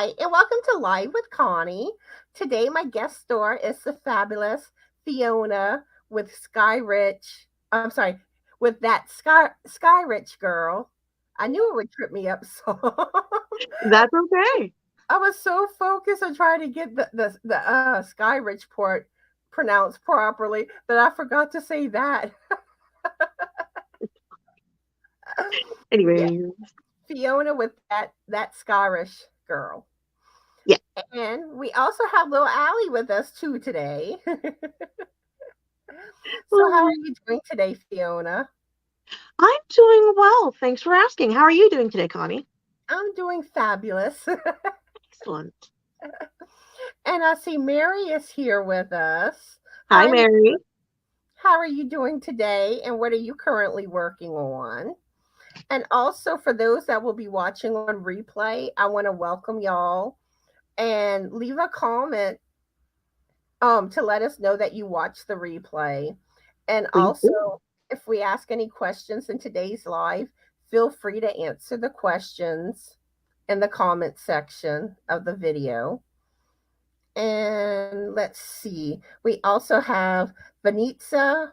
Hi, and welcome to Live with Connie. Today, my guest star is the fabulous Fiona with Scirich. I'm sorry, with that Scirich girl. I knew it would trip me up, so That's okay. I was so focused on trying to get the Scirich port pronounced properly that I forgot to say that. Yeah, Anyway, Fiona with that Scirish girl. yeah. And we also have little Allie with us too today. So, how are Well, you doing today, Fiona? I'm doing well. Thanks for asking. How are you doing today, Connie? I'm doing fabulous. Excellent. And I see Mary is here with us. Hi, Hi, Mary. how are you doing today? And what are you currently working on? And also, for those that will be watching on replay, I want to welcome y'all and leave a comment to let us know that you watched the replay. And Please do. also, if we ask any questions in today's live, feel free to answer the questions in the comment section of the video. And let's see, we also have Vanitza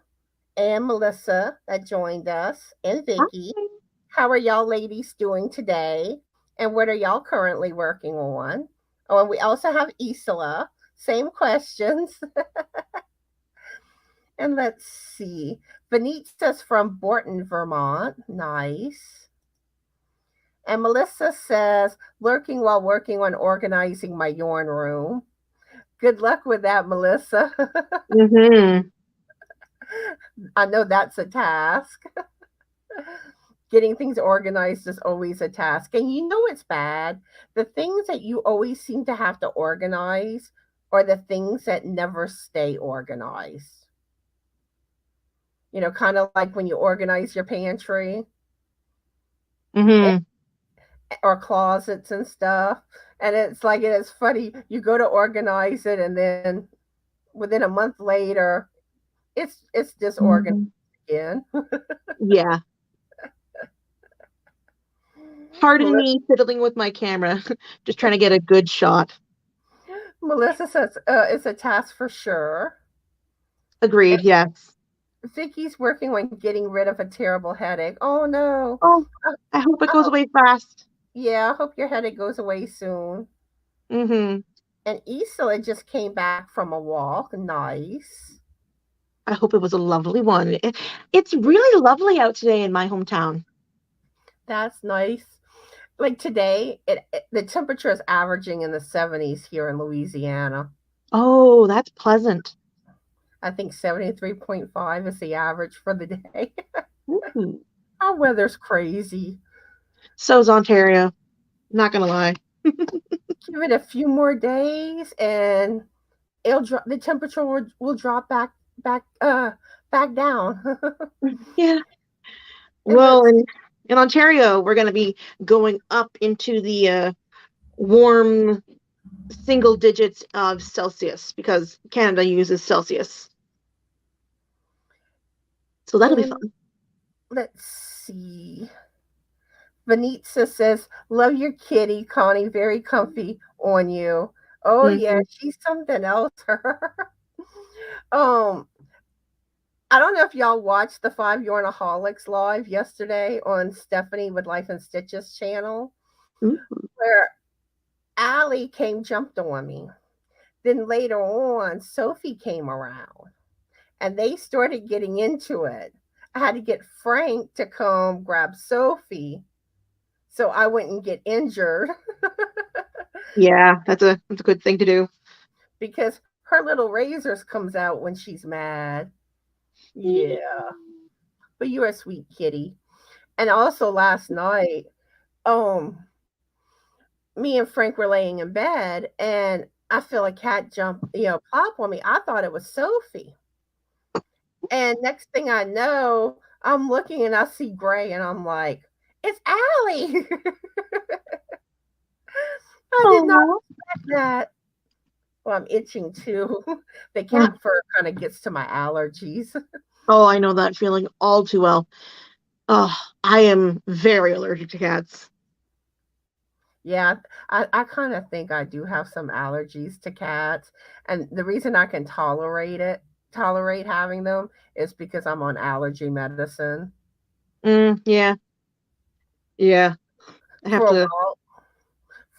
and Melissa that joined us, and Vicky. Hi. How are y'all ladies doing today? And what are y'all currently working on? Oh, and we also have Isla. Same questions. And let's see. Vanita's from Borton, Vermont. Nice. And Melissa says, lurking while working on organizing my yarn room. Good luck with that, Melissa. Mm-hmm. I know that's a task. Getting things organized is always a task. And you know it's bad. The things that you always seem to have to organize are the things that never stay organized. Kind of like when you organize your pantry Mm-hmm. or closets and stuff. And it's like it is funny. You go to organize it, and then within a month later, it's disorganized again. Yeah. Pardon Melissa, me fiddling with my camera, just trying to get a good shot. Melissa says it's a task for sure. And Agreed. Yes. Vicky's working on getting rid of a terrible headache. Oh no. Oh, Uh, I hope it goes oh, away fast. yeah. I hope your headache goes away soon. Mm-hmm. And Isla just came back from a walk. Nice. I hope it was a lovely one. It's really lovely out today in my hometown. That's nice. Like today, the temperature is averaging in the 70s here in Louisiana. Oh, that's pleasant. I think 73.5 is the average for the day. Ooh. Our weather's crazy. So's Ontario. Not gonna lie. Give it a few more days and it'll drop the temperature will drop back down. Yeah. And Well, let's in Ontario, we're going to be going up into the warm single digits of Celsius because Canada uses Celsius. So that'll be and fun. let's see. Vanitza says, "Love your kitty, Connie. Very comfy on you." Oh yeah, Hmm. she's something else. um, I don't know if y'all watched the Five Yarnaholics live yesterday on Stephanie with Life and Stitches channel, where Allie came jumped on me. Then later on, Sophie came around and they started getting into it. I had to get Frank to come grab Sophie so I wouldn't get injured Yeah, that's a good thing to do. because her little razors comes out when she's mad. Yeah, but you're a sweet kitty. And also last night, um, me and Frank were laying in bed and I feel a cat jump, pop on me. I thought it was Sophie. And next thing I know, I'm looking and I see gray and I'm like, it's Allie. I did not Oh, expect that. Well, I'm itching too. The cat fur kind of gets to my allergies. oh, I know that feeling all too well. Oh, I am very allergic to cats. Yeah, I kind of think I do have some allergies to cats, and the reason I can tolerate having them, is because I'm on allergy medicine. Yeah, yeah. I have For a to. while,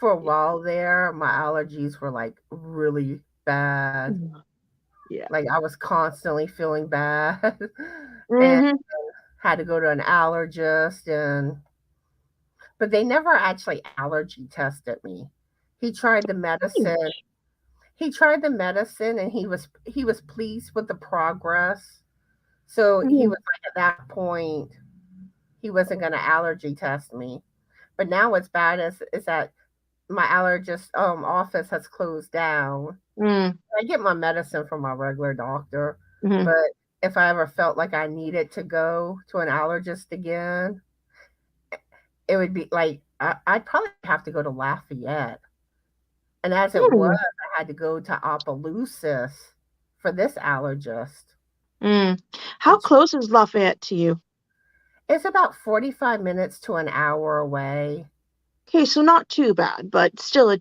for a while there, my allergies were like really bad. Mm, yeah. Like I was constantly feeling bad, and Hmm. had to go to an allergist, and but they never actually allergy tested me. He tried the medicine. He tried the medicine, and he was pleased with the progress. So he Hmm. was like, at that point, he wasn't going to allergy test me. But now what's bad is that my allergist office has closed down. Mm. I get my medicine from my regular doctor, Hmm. but if I ever felt like I needed to go to an allergist again, it would be like I'd probably have to go to Lafayette. And as it was, Mm. I had to go to Opelousas for this allergist, Mm. How which close is Lafayette to you? is about 45 minutes to an hour away. Okay, so not too bad, but still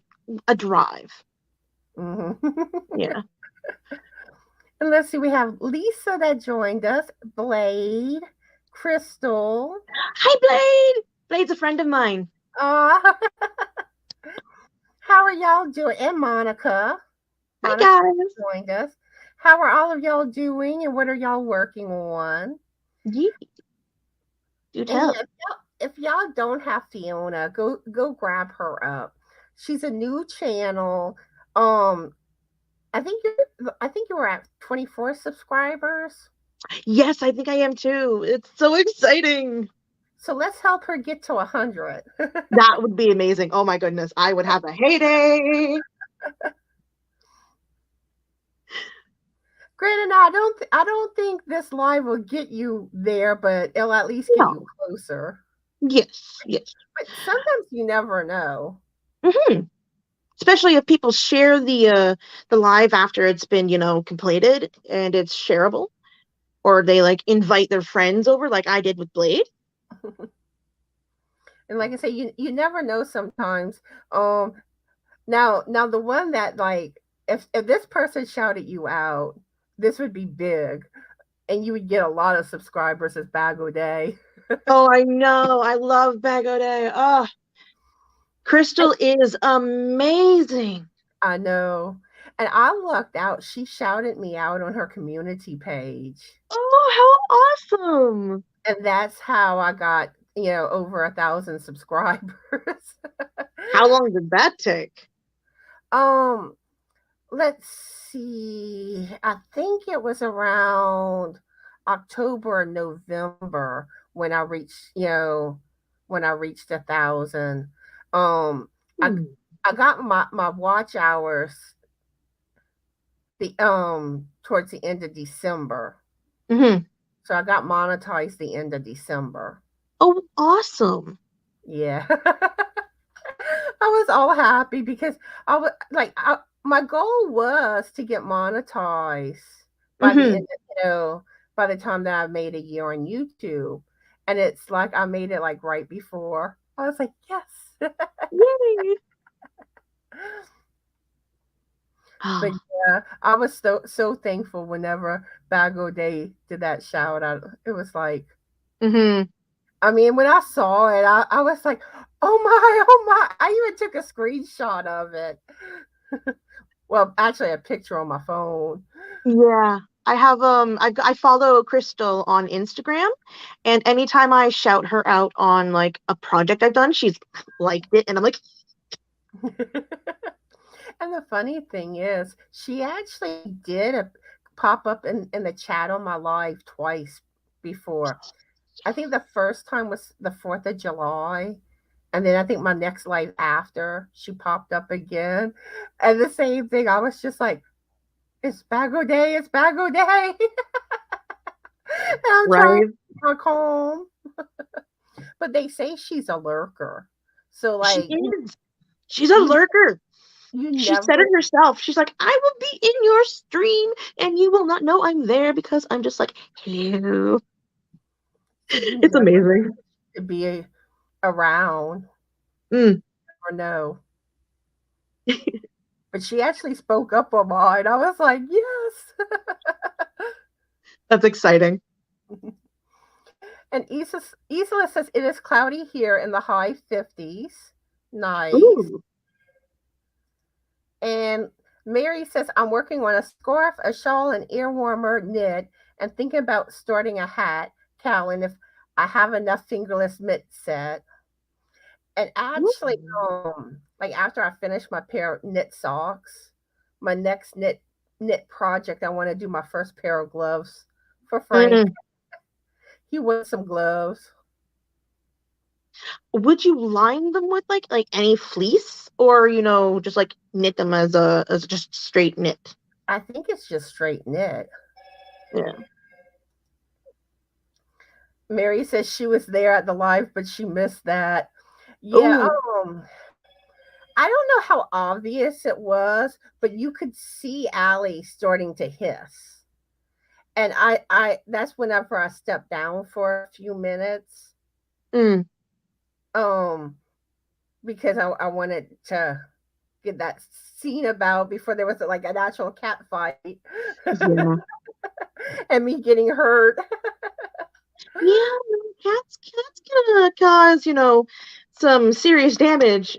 a drive. Hmm. Yeah. And let's see, we have Lisa that joined us, Blade, Crystal. Hi, Blade. Blade's a friend of mine. Uh, how are y'all doing? And Monica. Hi, Monica guys. joined us. How are all of y'all doing, and what are y'all working on? Ye Do And tell. yeah, if y'all don't have Fiona, go grab her up. She's a new channel. Um, I think you were at 24 subscribers. Yes, I think I am too. It's so exciting. So let's help her get to 100. That would be amazing. Oh my goodness, I would have a heyday. Granted, I don't think this live will get you there, but it'll at least get you No. closer. Yes, yes. But sometimes you never know. Hmm. Especially if people share the live after it's been, completed and it's shareable, or they like invite their friends over, like I did with Blade. And like I say, you never know sometimes. Um, now the one that like if this person shouted you out, this would be big, and you would get a lot of subscribers as Bag Day. Oh, I know. I love Bago Day. Oh, Crystal is amazing. I know. And I lucked out. She shouted me out on her community page. Oh, how awesome. And that's how I got, over 1,000 subscribers. How long did that take? um, let's see. I think it was around October or November when I reached 1,000. Um, I Hmm. I got my watch hours the towards the end of December. Hmm. So I got monetized the end of December. Oh, awesome. Yeah. I was all happy because my goal was to get monetized by the Hmm. end of, by the time that I made a year on YouTube. And it's like I made it like right before. I was like, yes. Yay. But yeah, I was so thankful whenever Bago Day did that shout out. It was like, Hmm. I mean, when I saw it, I was like, oh my. I even took a screenshot of it. Well, actually, a picture on my phone. Yeah. I follow Crystal on Instagram, and anytime I shout her out on like a project I've done, she's liked it, and I'm like, And the funny thing is, she actually did pop up in the chat on my live twice before. I think the first time was the 4th of July. And then I think my next live after, she popped up again. And the same thing, I was just like, it's Bago Day, it's Bago Day. And I'm trying right? to talk home. But they say she's a lurker. So, She like, is. She's a you, lurker. you She said it never, herself. She's like, I will be in your stream and you will not know I'm there because I'm just like, hello. so you It's never amazing. to be around. Mm. never know. But she actually spoke up on mine. I was like, yes. That's exciting. And Isla says it is cloudy here in the high 50s. Nice. Ooh. And Mary says, I'm working on a scarf, a shawl, an ear warmer knit, and thinking about starting a hat, cowl, and if I have enough fingerless mitt set. And actually, Ooh. like after I finish my pair of knit socks, my next knit project, I want to do my first pair of gloves for Frank. Mm. He wants some gloves. Would you line them with like any fleece, or just like knit them as just straight knit? I think it's just straight knit. Yeah. Mary says she was there at the live, but she missed that. Yeah, Oh. I don't know how obvious it was, but you could see Allie starting to hiss. And I that's whenever I stepped down for a few minutes. Mm. Um, because I wanted to get that scene about before there was like an actual cat fight Yeah. and me getting hurt. Yeah, cats can cause some serious damage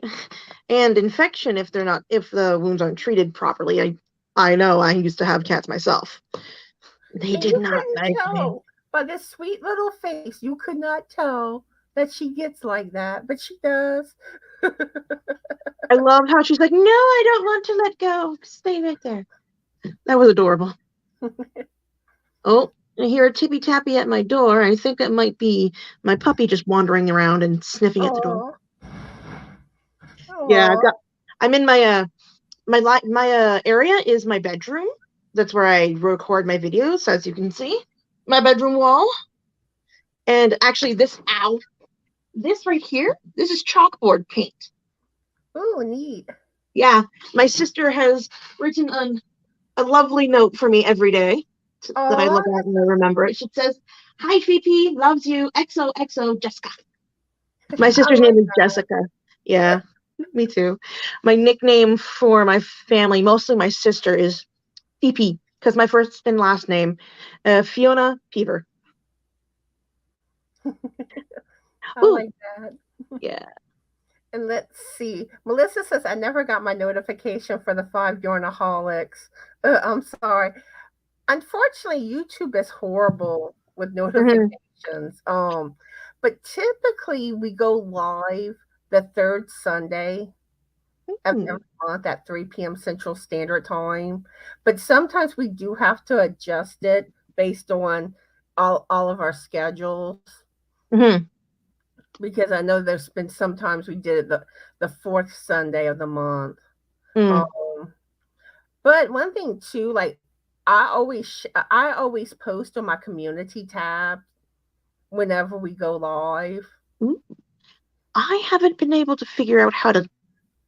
and infection if the wounds aren't treated properly. I know. I used to have cats myself. They And did you not couldn't like me. tell by this sweet little face, you could not tell that she gets like that, but she does. I love how she's like, "No, I don't want to let go. Stay right there." That was adorable. Oh, I hear a tippy tappy at my door. I think that might be my puppy just wandering around and sniffing at the door. Oh, Yeah, oh, I'm in my area is my bedroom. That's where I record my videos, as you can see. My bedroom wall. And actually this right here, this is chalkboard paint. oh, neat. Yeah, my sister has written a lovely note for me every day that I Oh, look at and I remember it. She says, "Hi, VP, loves you, XOXO, Jessica." My I sister's name is Jessica. Yeah, me too. My nickname for my family, mostly my sister, is PP because my first and last name, Fiona Peever. I Ooh, like that. yeah. And let's see. Melissa says, I never got my notification for the 5 Yarnaholics. I'm sorry. Unfortunately, YouTube is horrible with Mm-hmm. notifications. But typically we go live the third Sunday of every month at 3 p.m. Central Standard Time. But sometimes we do have to adjust it based on all of our schedules. Mm-hmm. Because I know there's been sometimes we did it the fourth Sunday of the month. Mm. Um, but one thing too, like I always post on my community tab whenever we go live. Ooh. I haven't been able to figure out how to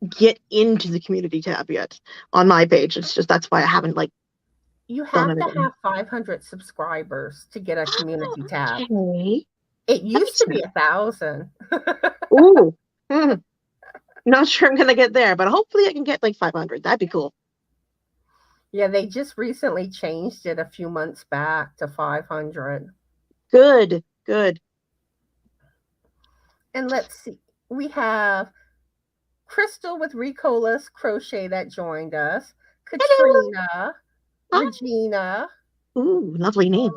get into the community tab yet on my page. It's just that's why I haven't You done have to anything. have 500 subscribers to get a community tab. Okay, It that used makes to be sense. 1,000. Ooh, not sure I'm gonna get there, but hopefully I can get like 500. That'd be cool. Yeah, they just recently changed it a few months back to 500. Good, good. And let's see, we have Crystal with Ricolas Crochet that joined us, Hello. Katrina, Hi. Regina. Ooh, lovely name.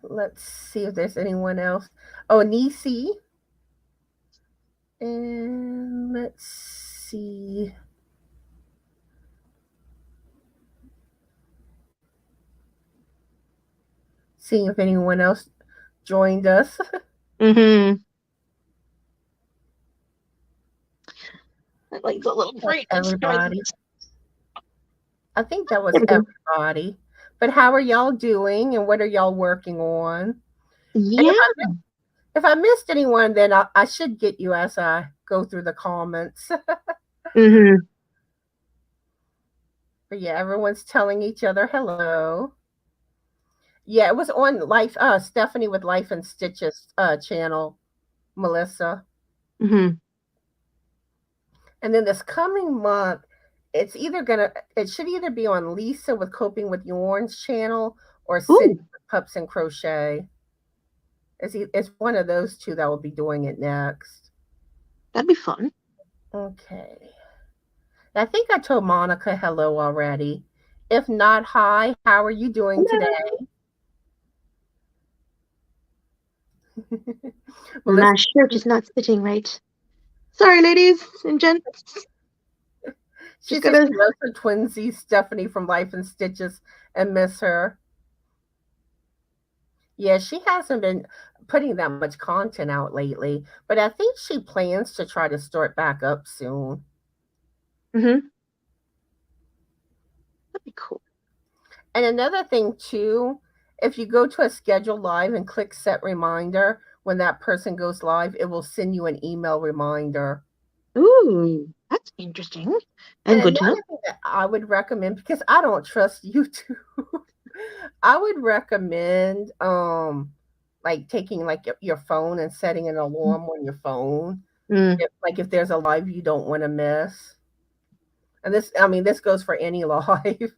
Let's see if there's anyone else. Oh, Nisi. And let's see. Seeing if anyone else joined us. Mm-hmm. That light's a little That's bright. Let's try everybody. this. I think that There was we go. everybody. But how are y'all doing and what are y'all working on? And Yeah. if I missed anyone, then I should get you as I go through the comments. Mm-hmm. But yeah, everyone's telling each other hello. Yeah, it was on Life Stephanie with Life and Stitches channel, Melissa. Mm-hmm. And then this coming month, it should either be on Lisa with Coping with Yarns channel or Cindy Ooh, with Pups and Crochet. It's one of those two that will be doing it next. that'd be fun. Okay. I think I told Monica hello already. If not, hi, how are you doing today? My Melissa, shirt is not sitting right. Sorry, ladies and gents. she Just says gotta. she loves her twinsy Stephanie from Life in Stitches and miss her. Yeah, she hasn't been putting that much content out lately, but I think she plans to try to start back up soon. Mm-hmm. That'd be cool. And another thing too, if you go to a scheduled live and click set reminder, when that person goes live, it will send you an email reminder. Ooh, that's interesting And and good to know. another thing that I would recommend, because I don't trust YouTube, I would recommend like taking like your phone and setting an alarm on your phone. Mm, If there's a live you don't want to miss. And this goes for any live,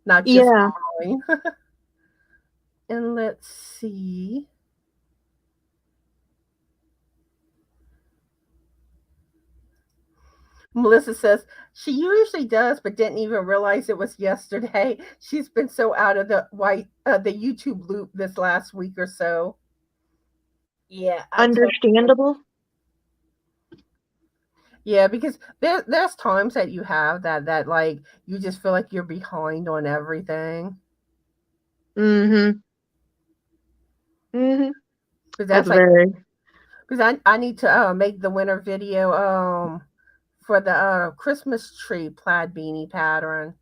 not just yeah. mine. And let's see. Melissa says she usually does, but didn't even realize it was yesterday. She's been so out of the YouTube loop this last week or so. Yeah, I totally. Understandable. Yeah, because there's times that you have that like you just feel like you're behind on everything. Mm-hmm. Mm-hmm. Because That's that's like very. because I need to make the winter video for the Christmas tree plaid beanie pattern.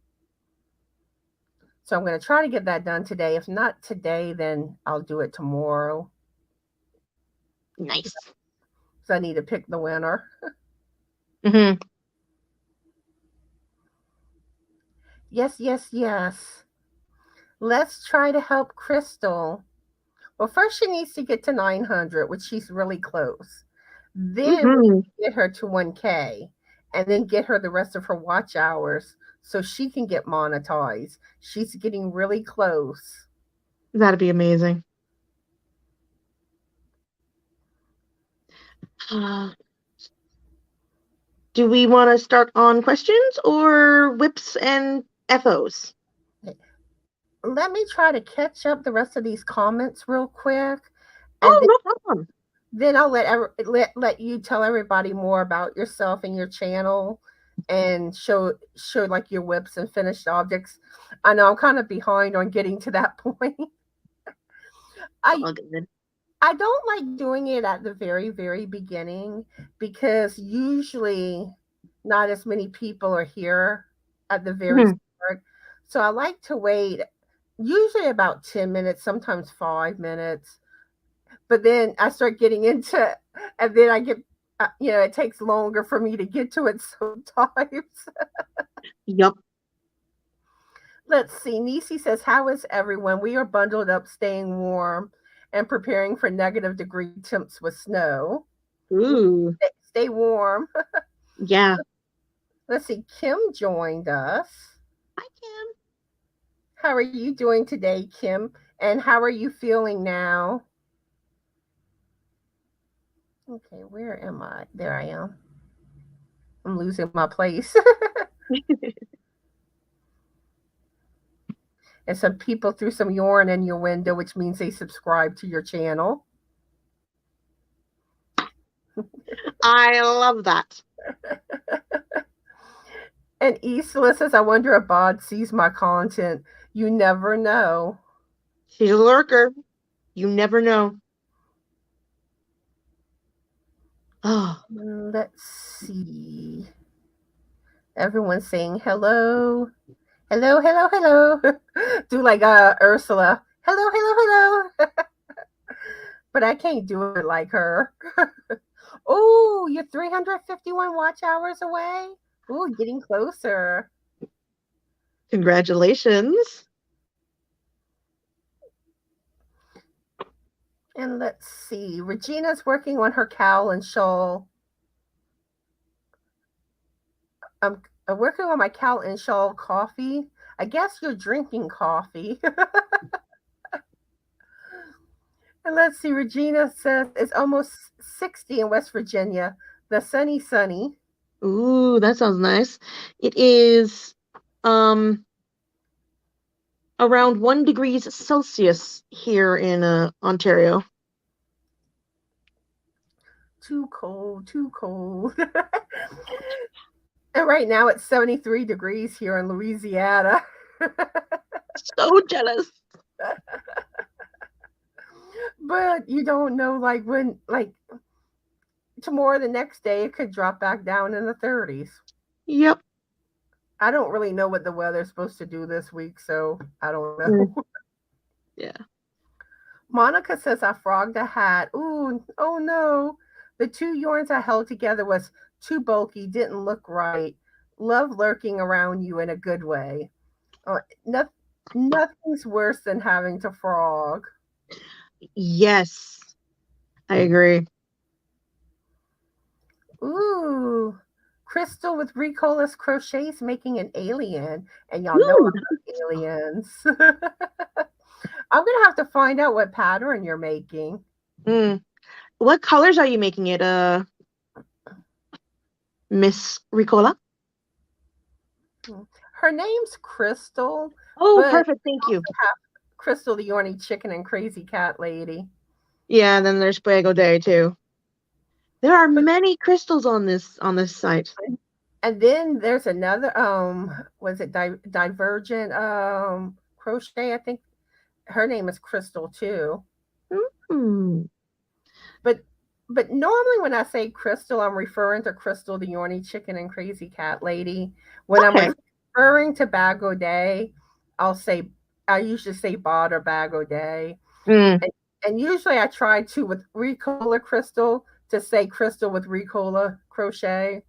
So I'm going to try to get that done today. If not today, then I'll do it tomorrow. Nice. So I need to pick the winner. Mm-hmm. Yes, yes, yes. Let's try to help Crystal. Well, first she needs to get to 900, which she's really close. Then we Mm-hmm. get her to 1K and then get her the rest of her watch hours so she can get monetized. She's getting really close. That'd be amazing. Uh, do we want to start on questions or whips and FOs? Let me try to catch up the rest of these comments real quick, and Oh, no problem. then I'll let you tell everybody more about yourself and your channel, and show like your whips and finished objects. I know I'm kind of behind on getting to that point. I All good. I don't like doing it at the very very beginning because usually not as many people are here at the very Mhm. start. So I like to wait usually about 10 minutes, sometimes 5 minutes, but then I start getting into, and then I get, it takes longer for me to get to it sometimes. Yup. Let's see. Nisi says, "How is everyone? We are bundled up, staying warm, and preparing for negative degree temps with snow. Ooh. Stay warm." Yeah. Let's see. Kim joined us. Hi, Kim. How are you doing today, Kim? And how are you feeling now? Okay, where am I? There I am. I'm losing my place. And some people threw some yarn in your window, which means they subscribe to your channel. I love that. And Isla says, "I wonder if Bod sees my content. You never know." She's a lurker. You never know. Oh, Let's see. Everyone's saying hello. Hello, hello, hello. Do like Ursula. Hello, hello, hello. But I can't do it like her. Oh, you're 351 watch hours away. Ooh, getting closer. congratulations. And let's see. Regina's working on her cowl and shawl. I'm working on my Cal and Shaw coffee. I guess you're drinking coffee. And let's see, Regina says it's almost 60 in West Virginia. The sunny. Ooh, that sounds nice. It is around 1 degrees Celsius here in Ontario. Too cold, too cold. And right now it's 73 degrees here in Louisiana. So jealous. But you don't know, like, when, like, tomorrow, the next day, it could drop back down in the 30s. Yep. I don't really know what the weather's supposed to do this week, so I don't know. Yeah. Monica says I frogged a hat. Ooh, oh no. The 2 yarns I held together was too bulky, didn't look right. Love lurking around you in a good way. Oh, nothing's worse than having to frog. Yes, I agree. Ooh, Crystal with Ricolas Crochets making an alien. And y'all know I love aliens. I'm going to have to find out what pattern you're making. What colors are you making it, Miss Ricola? Her name's Crystal. Oh, perfect. Thank you. Crystal, the Orny Chicken and Crazy Cat Lady. Yeah, and then there's Fuego Day too. There are many crystals on this site. And then there's another was it Divergent Crochet, I think her name is Crystal too. But normally when I say Crystal, I'm referring to Crystal, the Orny Chicken and Crazy Cat Lady. When I'm referring to Bag O' Day, I usually say Bod or Bag O' Day. And usually I try to, with Ricola Crystal, to say Crystal with Ricola Crochet.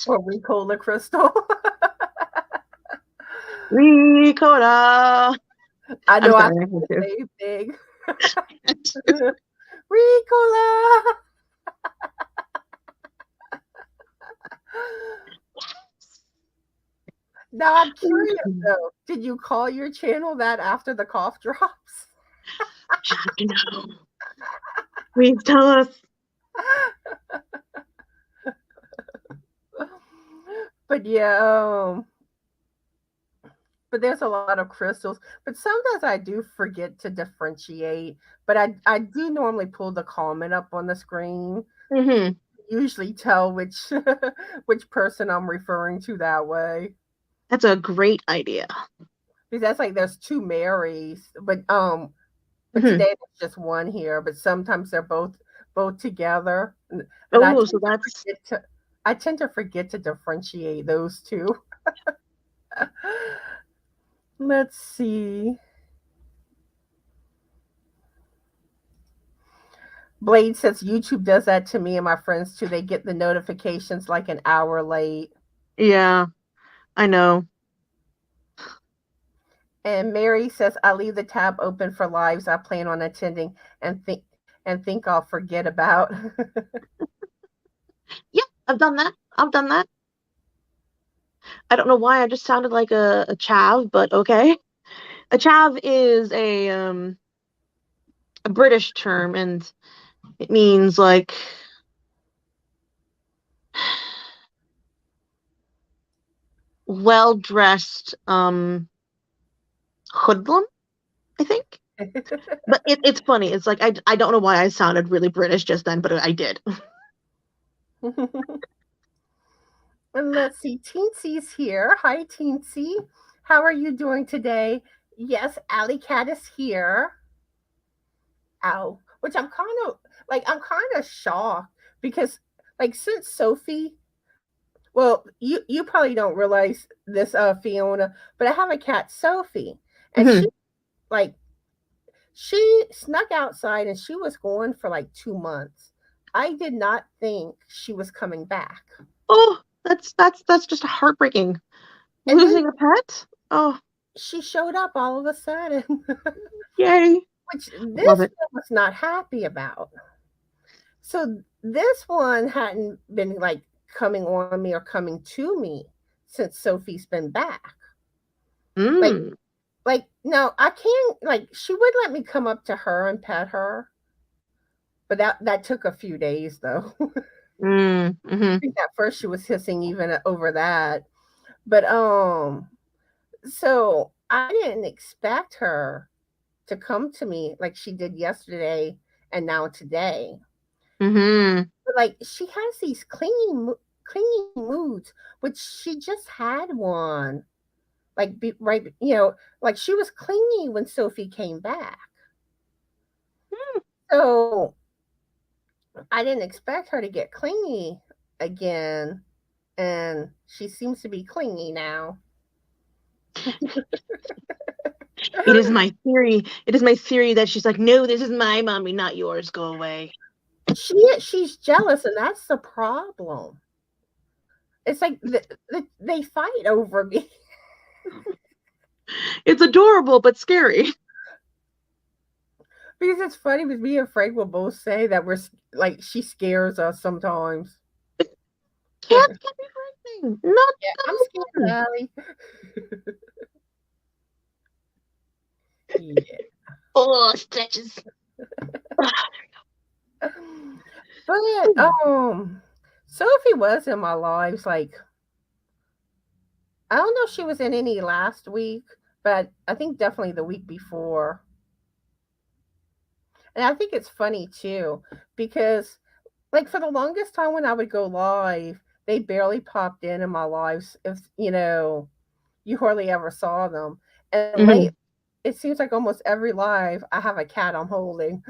Or Ricola Crystal. Ricola. I know I have to say big. Ricola. Now I'm curious though. Did you call your channel that after the cough drops? No. Please tell us. But yeah, but there's a lot of crystals. But sometimes I do forget to differentiate. But I do normally pull the comment up on the screen. Usually tell which person I'm referring to that way. That's a great idea. Because that's like there's 2 Marys, but today there's just one here. But sometimes they're both together. And so that's. I tend to forget to differentiate those 2. Let's see. Blade says YouTube does that to me and my friends too. They get the notifications like an hour late. Yeah, I know. And Mary says I leave the tab open for lives I plan on attending and think I'll forget about. Yeah, I've done that. I don't know why I just sounded like a chav, but okay. A chav is a British term, and it means like well-dressed hoodlum, I think. But it's funny. It's like I don't know why I sounded really British just then, but I did. And let's see, Teensy's here. Hi, Teensy. How are you doing today? Yes, Alley Cat is here. Ow. Which I'm kind of shocked because, like, since Sophie, well, you probably don't realize this, Fiona, but I have a cat, Sophie, and she snuck outside and she was gone for like 2 months. I did not think she was coming back. Oh, that's just heartbreaking. And losing a pet? Oh. She showed up all of a sudden. Yay. Which this one was not happy about. So this one hadn't been like coming on me or coming to me since Sophie's been back. Like, Mm. no, I can't. Like, she would let me come up to her and pet her, but that took a few days though. Mm. I Mm-hmm. think at first she was hissing even over that, but so I didn't expect her to come to me like she did yesterday and now today. Mm-hmm. But like she has these clingy moods, which she just had one. Like right, like she was clingy when Sophie came back. So I didn't expect her to get clingy again, and she seems to be clingy now. It is my theory. It is my theory that she's like, no, this is my mommy, not yours. Go away. She's jealous, and that's the problem. It's like they fight over me. It's adorable but scary. Because it's funny because me and Frank will both say that we're like she scares us sometimes. Yeah, Cats can be frightening. Not I'm gonna scared, lie. Allie. Yeah. Oh, stretches. But Sophie was in my lives like I don't know if she was in any last week, but I think definitely the week before. And I think it's funny too because like for the longest time when I would go live, they barely popped in my lives if you hardly ever saw them. And Mhm. late it seems like almost every live I have a cat I'm holding.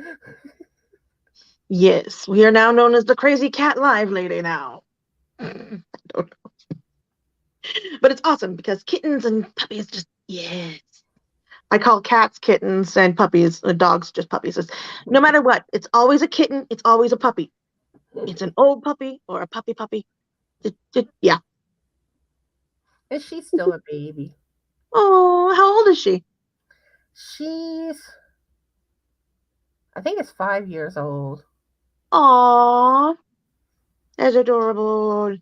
Yes, we are now known as the Crazy Cat Live Lady now. I don't know. But it's awesome because kittens and puppies just, yes. I call cats kittens and puppies, dogs just puppies. No matter what, it's always a kitten, it's always a puppy. It's an old puppy or a puppy. Yeah. And she's still a baby. Oh, how old is she? She's I think it's 5 years old. Aw, that's adorable.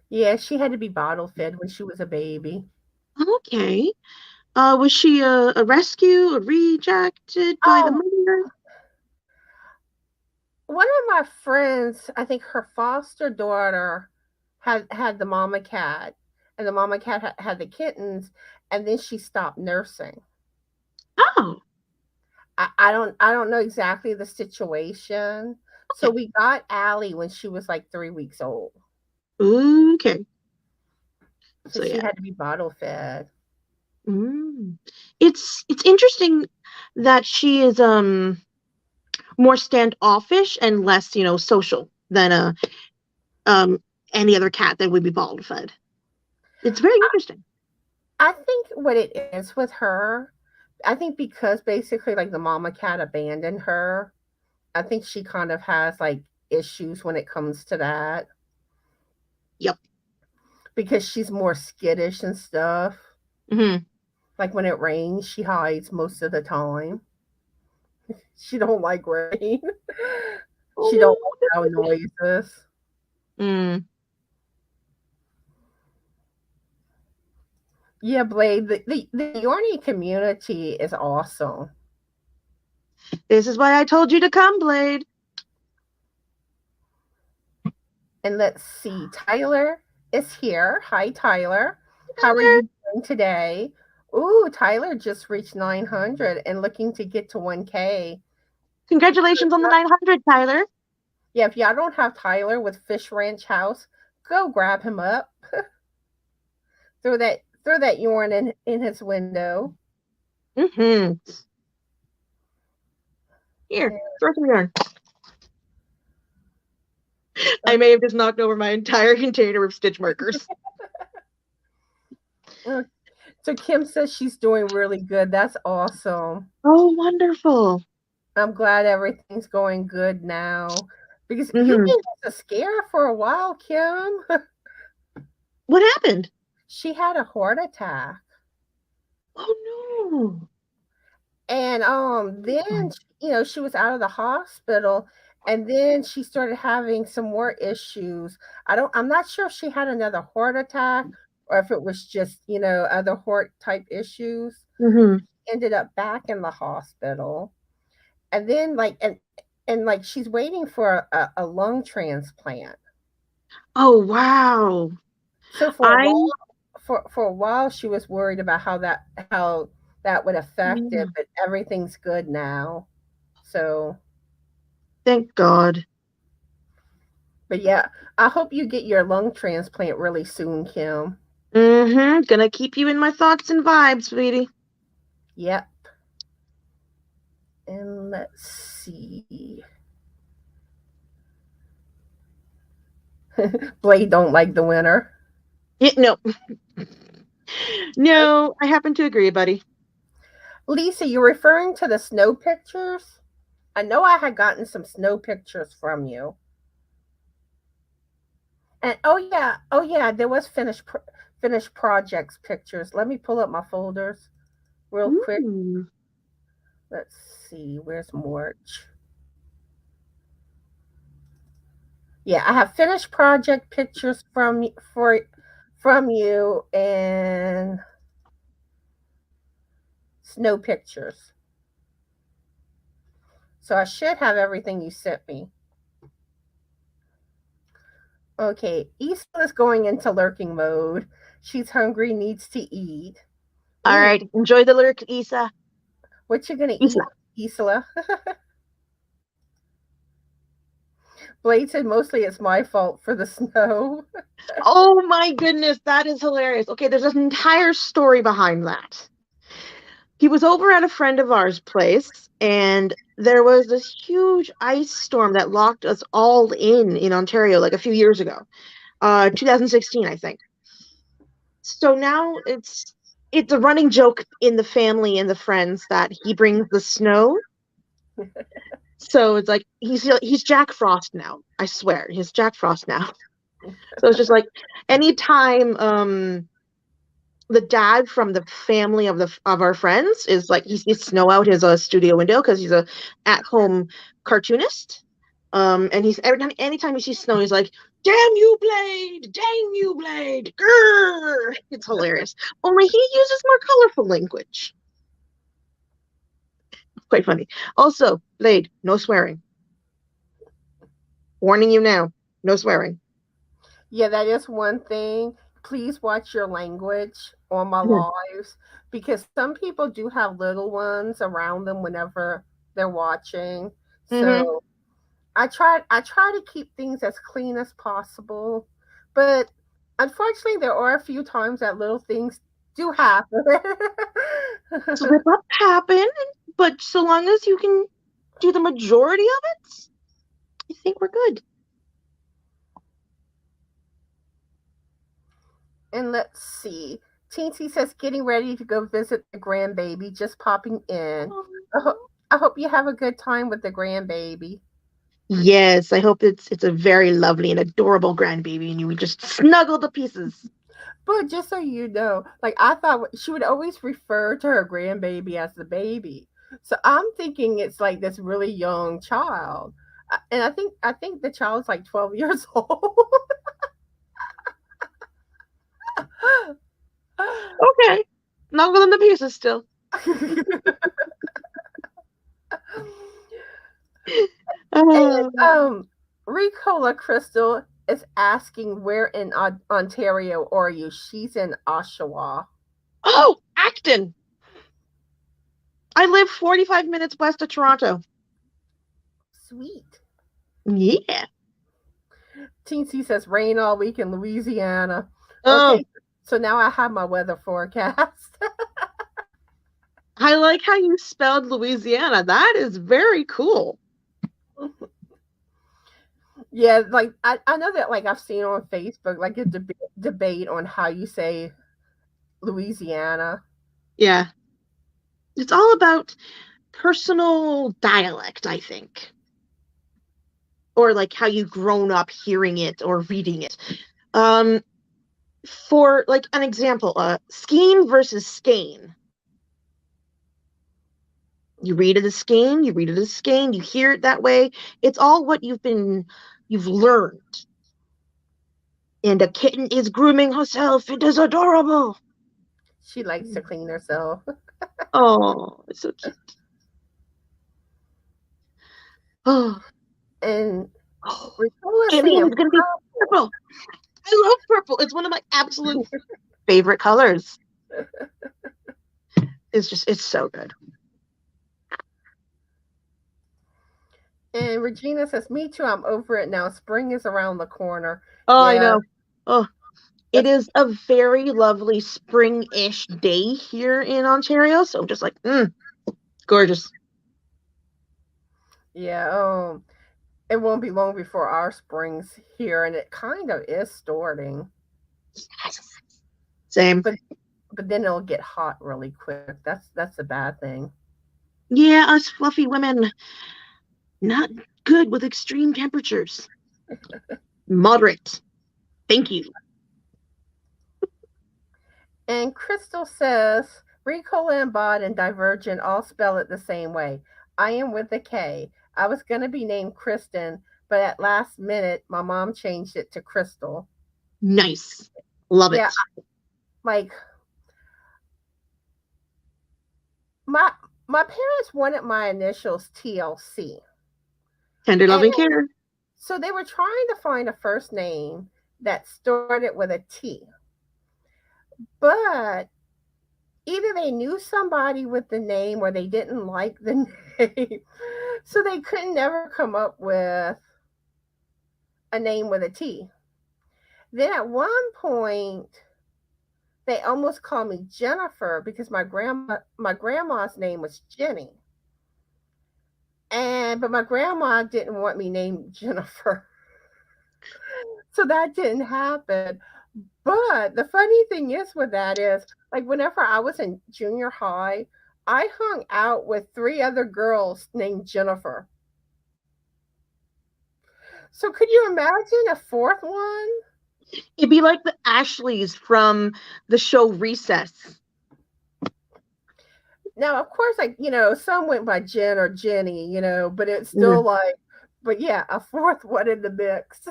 Yeah, she had to be bottle fed when she was a baby. Okay. Was she a rescue, a rejected by the Um, mother? one of my friends, I think her foster daughter had the mama cat, and the mama cat had the kittens, and then she stopped nursing. Oh, I don't know exactly the situation. So okay. we got Allie when she was like 3 weeks old. Okay. So So she yeah. had to be bottle fed. Mm. It's interesting that she is more standoffish and less, social than um any other cat that would be bottle fed. It's very interesting. I think what it is with her, I think because basically like the mama cat abandoned her, I think she kind of has like issues when it comes to that Yep. because she's more skittish and stuff. Hmm. Like when it rains, she hides most of the time. She don't like rain. She don't Oh, like loud noises. mm. Yeah, Blade, the Yorny community is awesome. This is why I told you to come, Blade. And let's see, Tyler is here. Hi, Tyler. How are Tyler. you doing today? Ooh, Tyler just reached 900 and looking to get to 1K. Congratulations on the 900, Tyler. Yeah, if y'all don't have Tyler with Fish Ranch House, go grab him up. Throw that yarn in his window. Hmm. Here, throw some yarn. I may have just knocked over my entire container of stitch markers. So Kim says she's doing really good. That's awesome. Oh, wonderful. I'm glad everything's going good now. Because you've Hmm. been a scare for a while, Kim. What happened? She had a heart attack. Oh And then she was out of the hospital And then she started having some more issues. I'm not sure if she had another heart attack or if it was just, other heart type issues. Mm-hmm. Ended up back in the hospital. And then and like she's waiting for a lung transplant. Oh, wow. So I for a while she was worried about how that would affect Yeah. it, but everything's good now. So, Thank God. but yeah, I hope you get your lung transplant really soon, Kim. Mm-hmm. Gonna keep you in my thoughts and vibes, sweetie. Yep. And let's see. Blade don't like the winter. Yeah, no. No, I happen to agree, buddy. Lisa, you're referring to the snow pictures? I know I had gotten some snow pictures from you. And oh yeah, there was finished projects pictures. Let me pull up my folders real quick. Ooh. Let's see, where's March? Yeah, I have finished project pictures from you and snow pictures. So I should have everything you sent me. Okay, Isola's going into lurking mode. She's hungry, needs to eat. All Ooh, right. Enjoy the lurk, Isa. what you gonna Isa. eat, Isola? Blade said mostly it's my fault for the snow. Oh my goodness, that is hilarious. Okay, there's an entire story behind that. He was over at a friend of ours' place, and there was this huge ice storm that locked us all in Ontario like a few years ago, 2016, I think. So now it's a running joke in the family and the friends that he brings the snow. So it's like he's Jack Frost now. I swear, he's Jack Frost now. So it's just like anytime the dad from the family of our friends is like he sees snow out his studio window because he's a at home cartoonist. And he's anytime he sees snow, he's like, "Damn you, Blade! Dang you, Blade! Grrr!" It's hilarious. Only he uses more colorful language. Quite funny. Also, Blade, no swearing. Warning you now, no swearing. Yeah, that is one thing. Please watch your language on my lives because some people do have little ones around them whenever they're watching. Mm-hmm. So I try to keep things as clean as possible. But unfortunately there are a few times that little things do happen. Slip up happen, but so long as you can do the majority of it, I think we're good. And let's see. Teensy says getting ready to go visit the grandbaby, just popping in. I hope you have a good time with the grandbaby. Yes, I hope it's a very lovely and adorable grandbaby, and you would just snuggle to pieces. But just so you know, like I thought she would always refer to her grandbaby as the baby. So I'm thinking it's like this really young child. And I think the child's like 12 years old. Okay, snuggle them to pieces still. And Uh, Ricola Crystal is asking where in Ontario are you? She's in Oshawa. oh, Acton. I live 45 minutes west of Toronto. Sweet. Yeah. Teensy says rain all week in Louisiana. Oh, Okay, so now I have my weather forecast. I like how you spelled Louisiana. That is very cool. Yeah, like I know that like I've seen on Facebook like a debate on how you say Louisiana. Yeah. It's all about personal dialect, I think. Or like how you've grown up hearing it or reading it. Um, for like an example, Skeen versus Skane. You read it as skein, you read it as skein, you hear it that way. It's all what you've learned. And a kitten is grooming herself. It is adorable. She likes to clean herself. Oh, it's so cute. Oh, And Gideon's gonna be purple. I love purple. It's one of my absolute favorite colors. It's so good. And Regina says, me too, I'm over it now. Spring is around the corner. Oh, Yeah. I know. Oh, it is a very lovely spring-ish day here in Ontario. So I'm just like, gorgeous. Yeah. It won't be long before our spring's here, and it kind of is starting. Same. But then it'll get hot really quick. That's a bad thing. Yeah, us fluffy women, not good with extreme temperatures. Moderate. Thank you. And Crystal says, Ricola and Bod and Divergent all spell it the same way. I am with a K. I was going to be named Kristen, but at last minute, my mom changed it to Crystal. Nice. Love it. Yeah, like, my parents wanted my initials TLC. Tender loving care. So they were trying to find a first name that started with a T. But either they knew somebody with the name or they didn't like the name. So they couldn't never come up with a name with a T. Then at one point, they almost called me Jennifer because my grandma's name was Jenny. But my grandma didn't want me named Jennifer. So that didn't happen. But the funny thing is with that is, like, whenever I was in junior high, I hung out with 3 other girls named Jennifer. So could you imagine a 4th one? It'd be like the Ashleys from the show Recess. Now, of course, like, some went by Jen or Jenny, but it's still like, but yeah, a 4th one in the mix.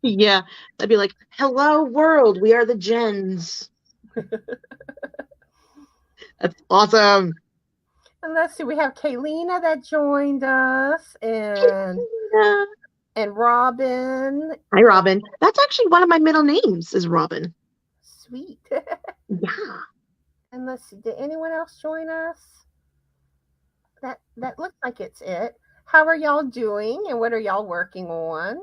Yeah, I'd be like, hello world, we are the Jens. That's awesome. And let's see, we have Kaylina that joined us, and Robin. Hi, Robin. That's actually one of my middle names is Robin. Sweet. Yeah. And let's see, did anyone else join us? That looks like it's it. How are y'all doing, and what are y'all working on?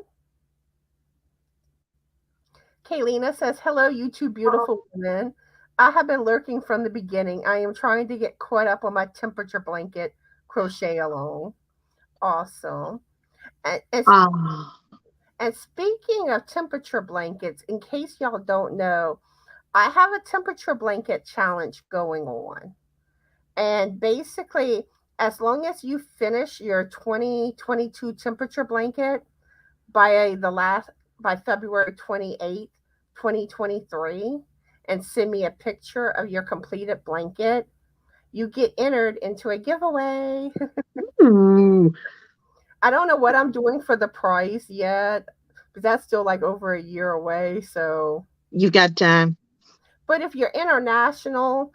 Kaylina says, hello, you two beautiful women. I have been lurking from the beginning. I am trying to get caught up on my temperature blanket crochet along. Awesome. And speaking of temperature blankets, in case y'all don't know, I have a temperature blanket challenge going on. And basically, as long as you finish your 2022 temperature blanket by February 28th, 2023, and send me a picture of your completed blanket, you get entered into a giveaway. I don't know what I'm doing for the prize yet, but that's still like over a year away. So you got time. But if you're international,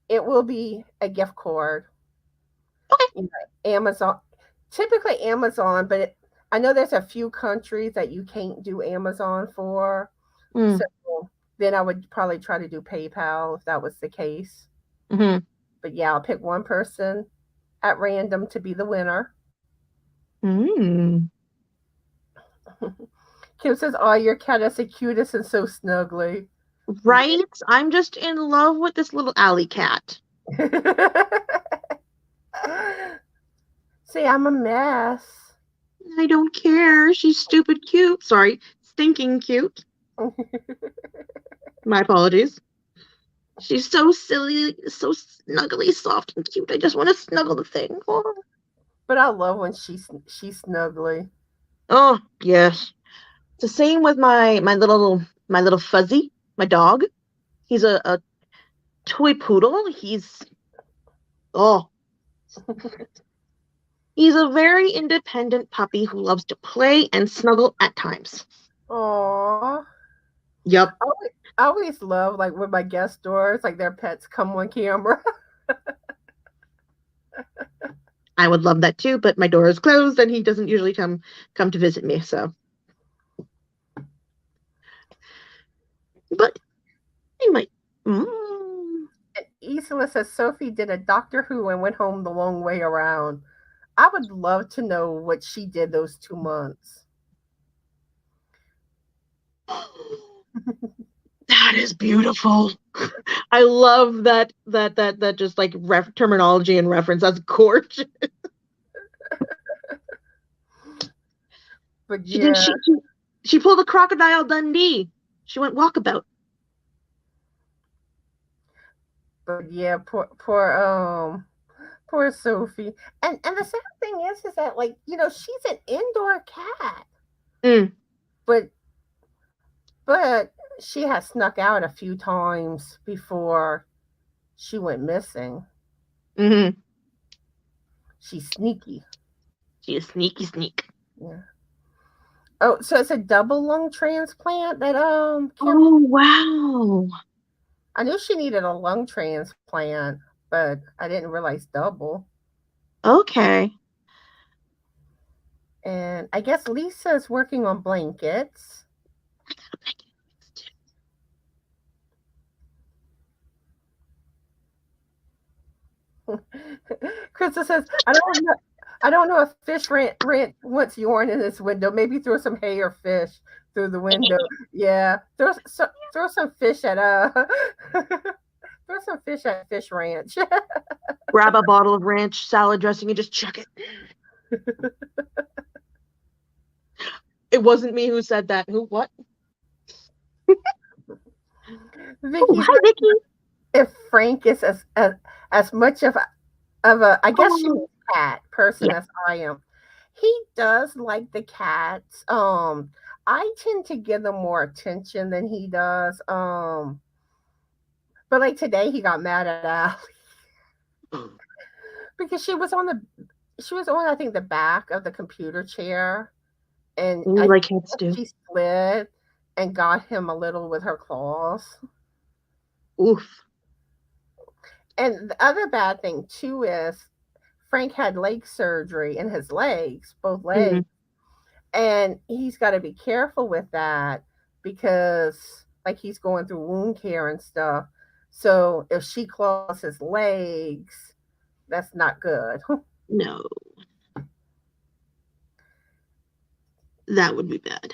it will be a gift card. Okay. Amazon, typically Amazon, but I know there's a few countries that you can't do Amazon for. So then I would probably try to do PayPal if that was the case. Mm-hmm. But yeah, I'll pick one person at random to be the winner. Mm. Kim says, oh, your cat is the cutest and so snuggly. Right? I'm just in love with this little alley cat. See, I'm a mess. I don't care. She's stupid cute. Sorry, stinking cute. My apologies. She's so silly, so snuggly, soft, and cute. I just want to snuggle the thing. Oh. But I love when she's snuggly. Oh yes. It's the same with my little Fuzzy, my dog. He's a toy poodle. He's Oh. He's a very independent puppy who loves to play and snuggle at times. Aww. Yep. I always love like when my guest stores, like their pets come on camera. I would love that too, but my door is closed and he doesn't usually come to visit me, so. But he might. Isla says Sophie did a Doctor Who and went home the long way around. I would love to know what she did those 2 months. That is beautiful. I love that just like terminology and reference. That's gorgeous. But yeah, she pulled a Crocodile Dundee. She went walkabout. But yeah, poor Sophie. And the sad thing is that like, you know, she's an indoor cat. But she has snuck out a few times before she went missing. Mm-hmm. She's sneaky. She is sneak. Yeah. Oh, so it's a double lung transplant that Oh wow. I knew she needed a lung transplant, but I didn't realize double. Okay. And I guess Lisa's working on blankets. Crystal says, I don't know if fish rant wants yarn in this window. Maybe throw some hay or fish through the window. Yeah, throw some fish at throw some fish at Fish Ranch. Grab a bottle of ranch salad dressing and just chuck it. It wasn't me who said that. Who? What? Vicky, hi, Vicky. If Frank is as much of a I guess she's a cat person as I am, he does like the cats. I tend to give them more attention than he does. But like today, he got mad at Allie because she was on I think the back of the computer chair, and like cats do. She slid and got him a little with her claws. Oof. And the other bad thing too is Frank had leg surgery in his legs, both legs. Mm-hmm. And he's got to be careful with that because like he's going through wound care and stuff. So if she claws his legs, that's not good. No. That would be bad.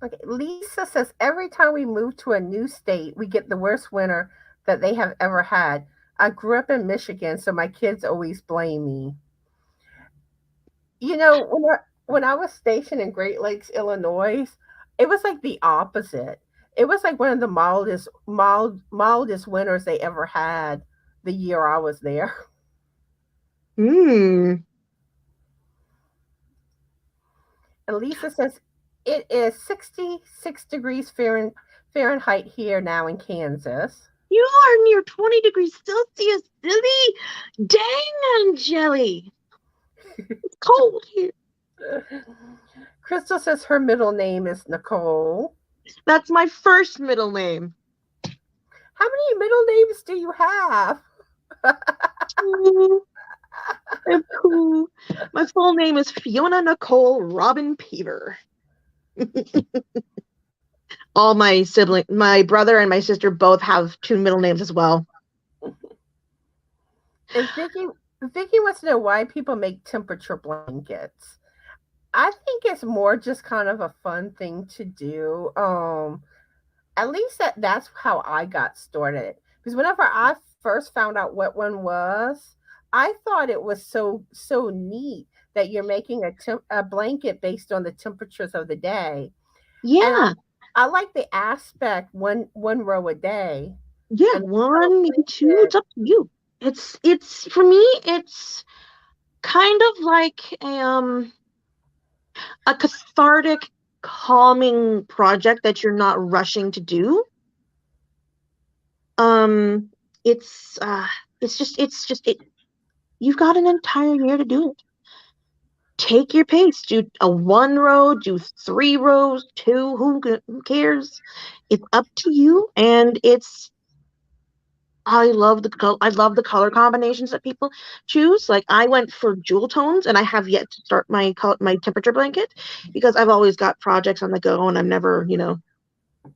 Okay, Lisa says every time we move to a new state, we get the worst winter that they have ever had. I grew up in Michigan, so my kids always blame me. You know, when I was stationed in Great Lakes, Illinois, it was like the opposite. It was like one of the mildest winters they ever had the year I was there. And Lisa says it is 66 degrees Fahrenheit here now in Kansas. You are near 20 degrees Celsius, Billy. Dang, Jelly. It's cold here. Crystal says her middle name is Nicole. That's my first middle name. How many middle names do you have? I'm cool. My full name is Fiona Nicole Robin Peter. All my siblings, my brother and my sister both have 2 middle names as well. And Vicky wants to know why people make temperature blankets. I think it's more just kind of a fun thing to do. At least that's how I got started. Because whenever I first found out what one was, I thought it was so neat that you're making a blanket based on the temperatures of the day. Yeah. And I like the aspect one row a day. Yeah, 1, maybe 2. It's up to you. It's for me. It's kind of like a cathartic, calming project that you're not rushing to do. It's It's just it. You've got an entire year to do it. Take your pace. Do a 1 row, do 3 rows, 2. Who cares? It's up to you, and I love the color combinations that people choose. Like I went for jewel tones, and I have yet to start my temperature blanket because I've always got projects on the go, and I'm never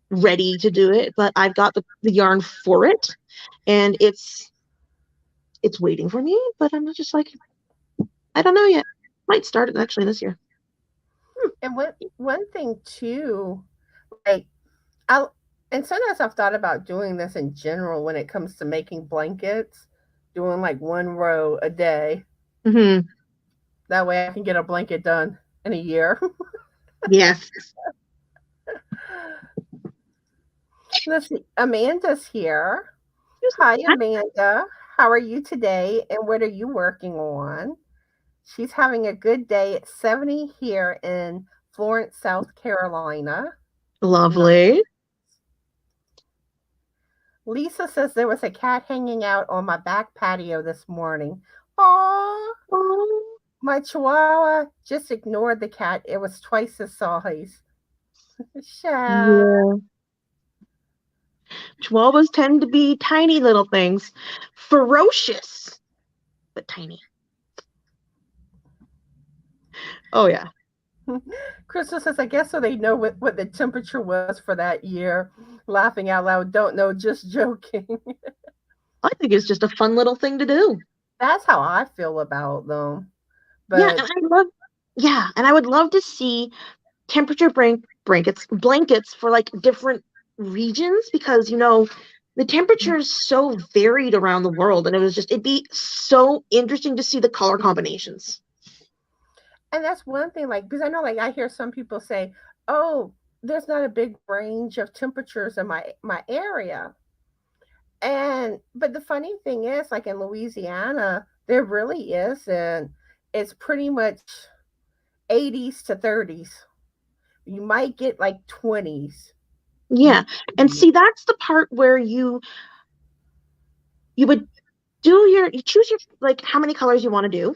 ready to do it. But I've got the yarn for it, and it's waiting for me. But I'm just like, I don't know yet. Might start it actually this year. And one thing too, like I and sometimes I've thought about doing this in general when it comes to making blankets, doing like 1 row a day. Mm-hmm. That way I can get a blanket done in a year. Yes. Let's see. Amanda's here. Hi, Amanda. How are you today? And what are you working on? She's having a good day. It's 70 here in Florence, South Carolina. Lovely. Nice. Lisa says there was a cat hanging out on my back patio this morning. Aww. My chihuahua just ignored the cat. It was twice the size. Yeah. Chihuahuas tend to be tiny little things. Ferocious, but tiny. Oh, yeah. Crystal says, I guess so they know what the temperature was for that year. Laughing out loud, don't know, just joking. I think it's just a fun little thing to do. That's how I feel about them. But and I would love to see temperature blankets for like different regions because the temperature is so varied around the world, and it'd be so interesting to see the color combinations. And that's one thing, like, because I know, like, I hear some people say, oh, there's not a big range of temperatures in my area. But the funny thing is, like in Louisiana, there really is, and it's pretty much 80s to 30s. You might get like 20s. Yeah. And see, that's the part where you would you choose your, like, how many colors you want to do,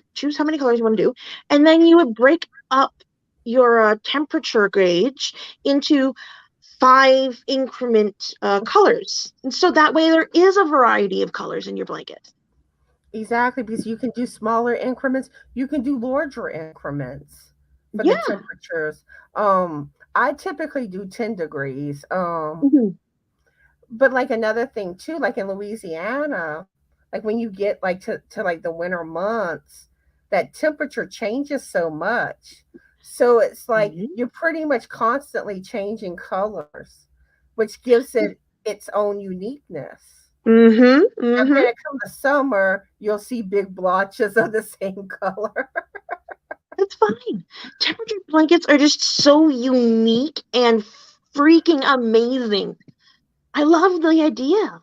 and then you would break up your temperature gauge into 5 increment colors. And so that way there is a variety of colors in your blanket. Exactly, because you can do smaller increments, you can do larger increments for the temperatures. I typically do 10 degrees. But like another thing too, like in Louisiana, like when you get like to like the winter months, that temperature changes so much. So it's like you're pretty much constantly changing colors, which gives it its own uniqueness. And when it comes to summer, you'll see big blotches of the same color. That's fine. Temperature blankets are just so unique and freaking amazing. I love the idea.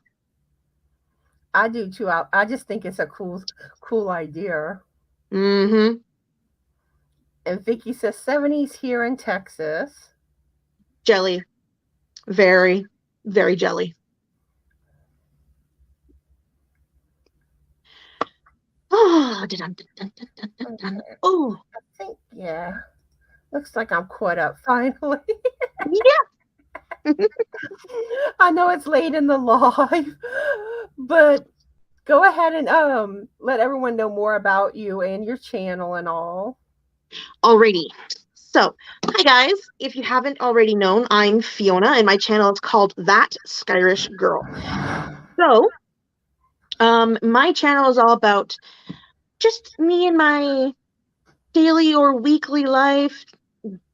I do too. I just think it's a cool idea. And Vicky says 70s here in Texas. Jelly. Very, very jelly. Oh, oh, I think, yeah. Looks like I'm caught up finally. Yeah. I know it's late in the live, but go ahead and let everyone know more about you and your channel and all. Alrighty. So, hi guys. If you haven't already known, I'm Fiona, and my channel is called That Scirich Girl. So, my channel is all about just me and my daily or weekly life,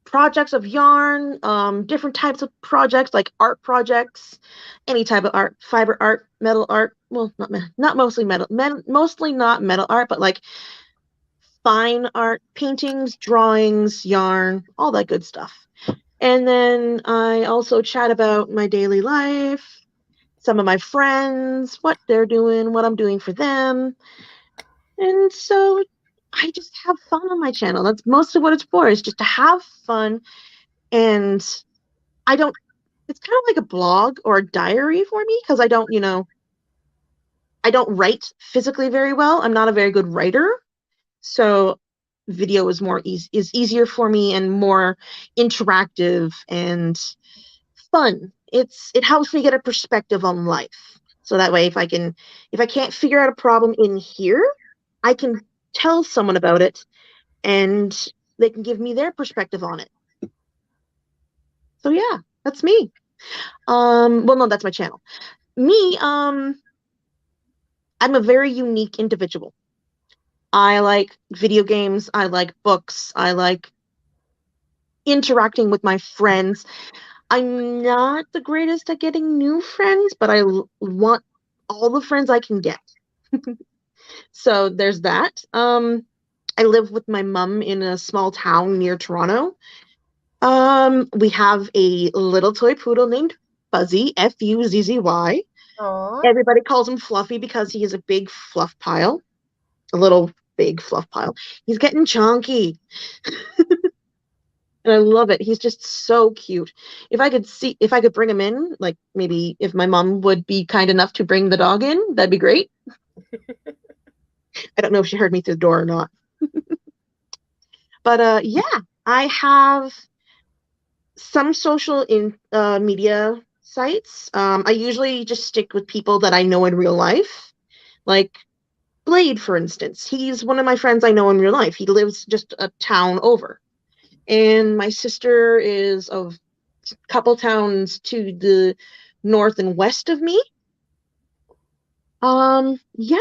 projects of yarn, different types of projects like art projects, any type of art, fiber art, metal art. Well, not mostly metal, mostly not metal art, but like fine art, paintings, drawings, yarn, all that good stuff. And then I also chat about my daily life, some of my friends, what they're doing, what I'm doing for them. And so I just have fun on my channel. That's most of what it's for, is just to have fun. And it's kind of like a blog or a diary for me, because I don't, I don't write physically very well. I'm not a very good writer. So video is is easier for me and more interactive and fun. It helps me get a perspective on life. So that way if I can't figure out a problem in here, I can tell someone about it and they can give me their perspective on it. So yeah, that's me. Well, no, that's my channel. Me, I'm a very unique individual. I like video games, I like books, I like interacting with my friends. I'm not the greatest at getting new friends, but I want all the friends I can get. So there's that. I live with my mom in a small town near Toronto. We have a little toy poodle named Fuzzy, Fuzzy. Aw. Everybody calls him Fluffy because he is a big fluff pile, a little big fluff pile. He's getting chunky. And I love it. He's just so cute. If I could bring him in, like maybe if my mom would be kind enough to bring the dog in, that'd be great. I don't know if she heard me through the door or not. But yeah, I have some social media sites. I usually just stick with people that I know in real life. Like Blade, for instance. He's one of my friends I know in real life. He lives just a town over. And my sister is a couple towns to the north and west of me. Yeah.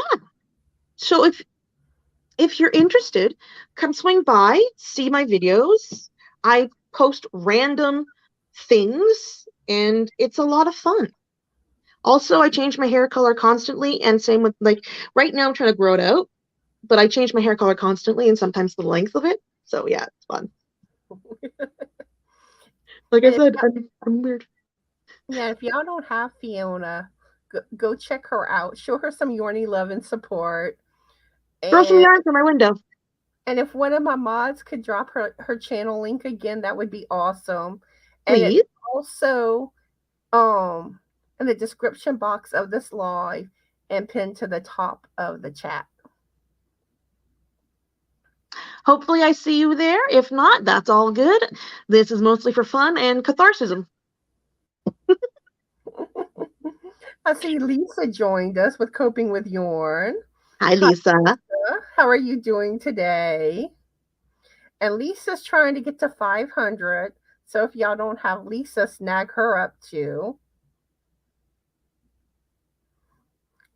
So if you're interested, come swing by, see my videos. I post random things and it's a lot of fun. Also, I change my hair color constantly, and same with, like, right now I'm trying to grow it out, but I change my hair color constantly and sometimes the length of it. So yeah, it's fun. Like I said, I'm weird. Yeah, if y'all don't have Fiona, go check her out. Show her some Yorny love and support. Throw some And yarn through my window. and if one of my mods could drop her channel link again, that would be awesome. And it's Please. also in the description box of this live and pinned to the top of the chat. Hopefully I see you there. If not, that's all good. This is mostly for fun and catharsis. I see Lisa joined us with Coping with Yarn. Hi, Hi, Lisa. Lisa. How are you doing today? And Lisa's trying to get to 500. So if y'all don't have Lisa, snag her up too.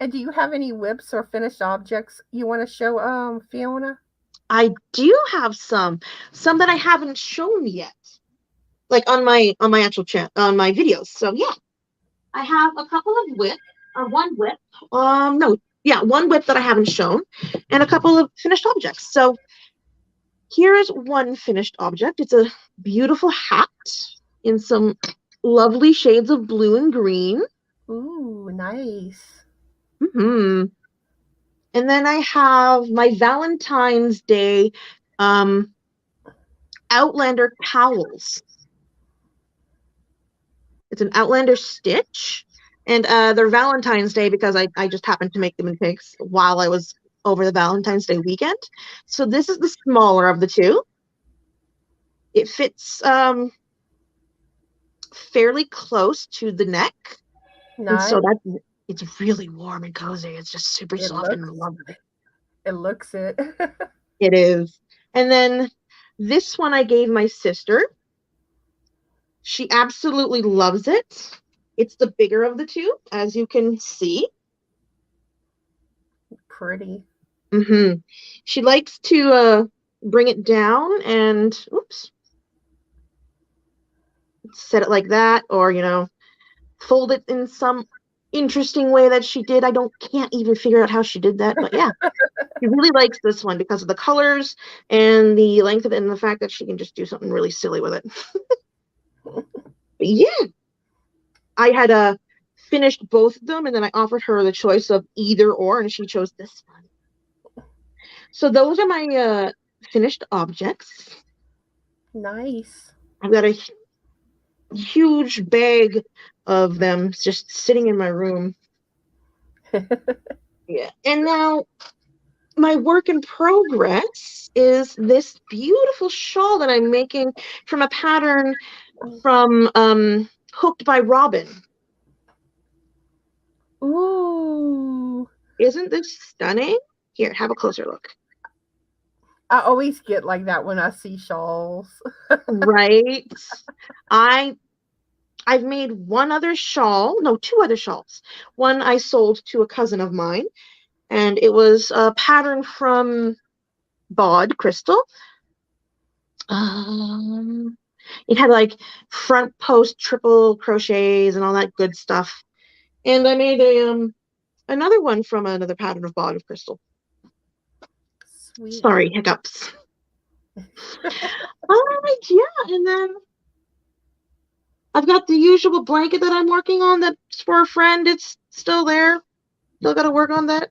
And do you have any whips or finished objects you want to show, Fiona? I do have some that I haven't shown yet, like on my actual chat on my videos. So yeah, I have a couple of whips, or one whip. No, yeah, one whip that I haven't shown, and a couple of finished objects. So here is one finished object. It's a beautiful hat in some lovely shades of blue and green. Ooh, nice. And then I have my Valentine's Day Outlander towels. It's an Outlander stitch, and they're Valentine's Day because I just happened to make them in pigs while I was over the Valentine's Day weekend. So this is the smaller of the two. It fits fairly close to the neck, and Nice. so it's really warm and cozy. It's just super soft and lovely. It looks it. It is. And then this one I gave my sister. She absolutely loves it. It's the bigger of the two, as you can see. Pretty. She likes to bring it down and, oops, set it like that, or, fold it in some interesting way that she did. Can't even figure out how she did that, but yeah. She really likes this one because of the colors and the length of it and the fact that she can just do something really silly with it. But yeah, I had finished both of them, and then I offered her the choice of either or, and she chose this one. So those are my finished objects. Nice. I've got a huge bag of them just sitting in my room. Yeah. And now my work in progress is this beautiful shawl that I'm making from a pattern from Hooked by Robin. Ooh. Isn't this stunning? Here, have a closer look. I always get like that when I see shawls. Right. I've made one other shawl, no, two other shawls. One I sold to a cousin of mine, and it was a pattern from Bod Crystal. It had like front post triple crochets and all that good stuff. And I made a another one from another pattern of Bod of Crystal. Sweet. Sorry, hiccups. All right, yeah, and then I've got the usual blanket that I'm working on that's for a friend. It's still there. Still got to work on that.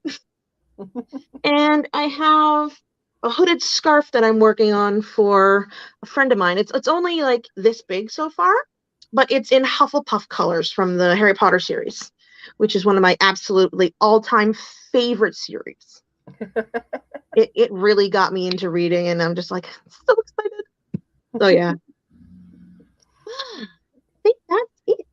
And I have a hooded scarf that I'm working on for a friend of mine. It's only like this big so far, but it's in Hufflepuff colors from the Harry Potter series, which is one of my absolutely all-time favorite series. It really got me into reading, and I'm just like so excited. So yeah. I think that's it.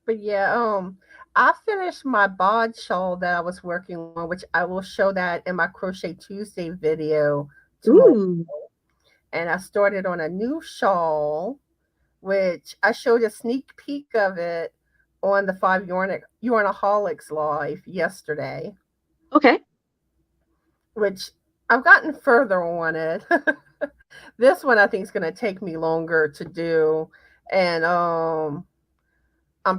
But yeah, I finished my bod shawl that I was working on, which I will show that in my Crochet Tuesday video tomorrow. Ooh. And I started on a new shawl, which I showed a sneak peek of it on the Yarnaholics live yesterday. Okay. Which I've gotten further on it. This one I think is going to take me longer to do, and I'm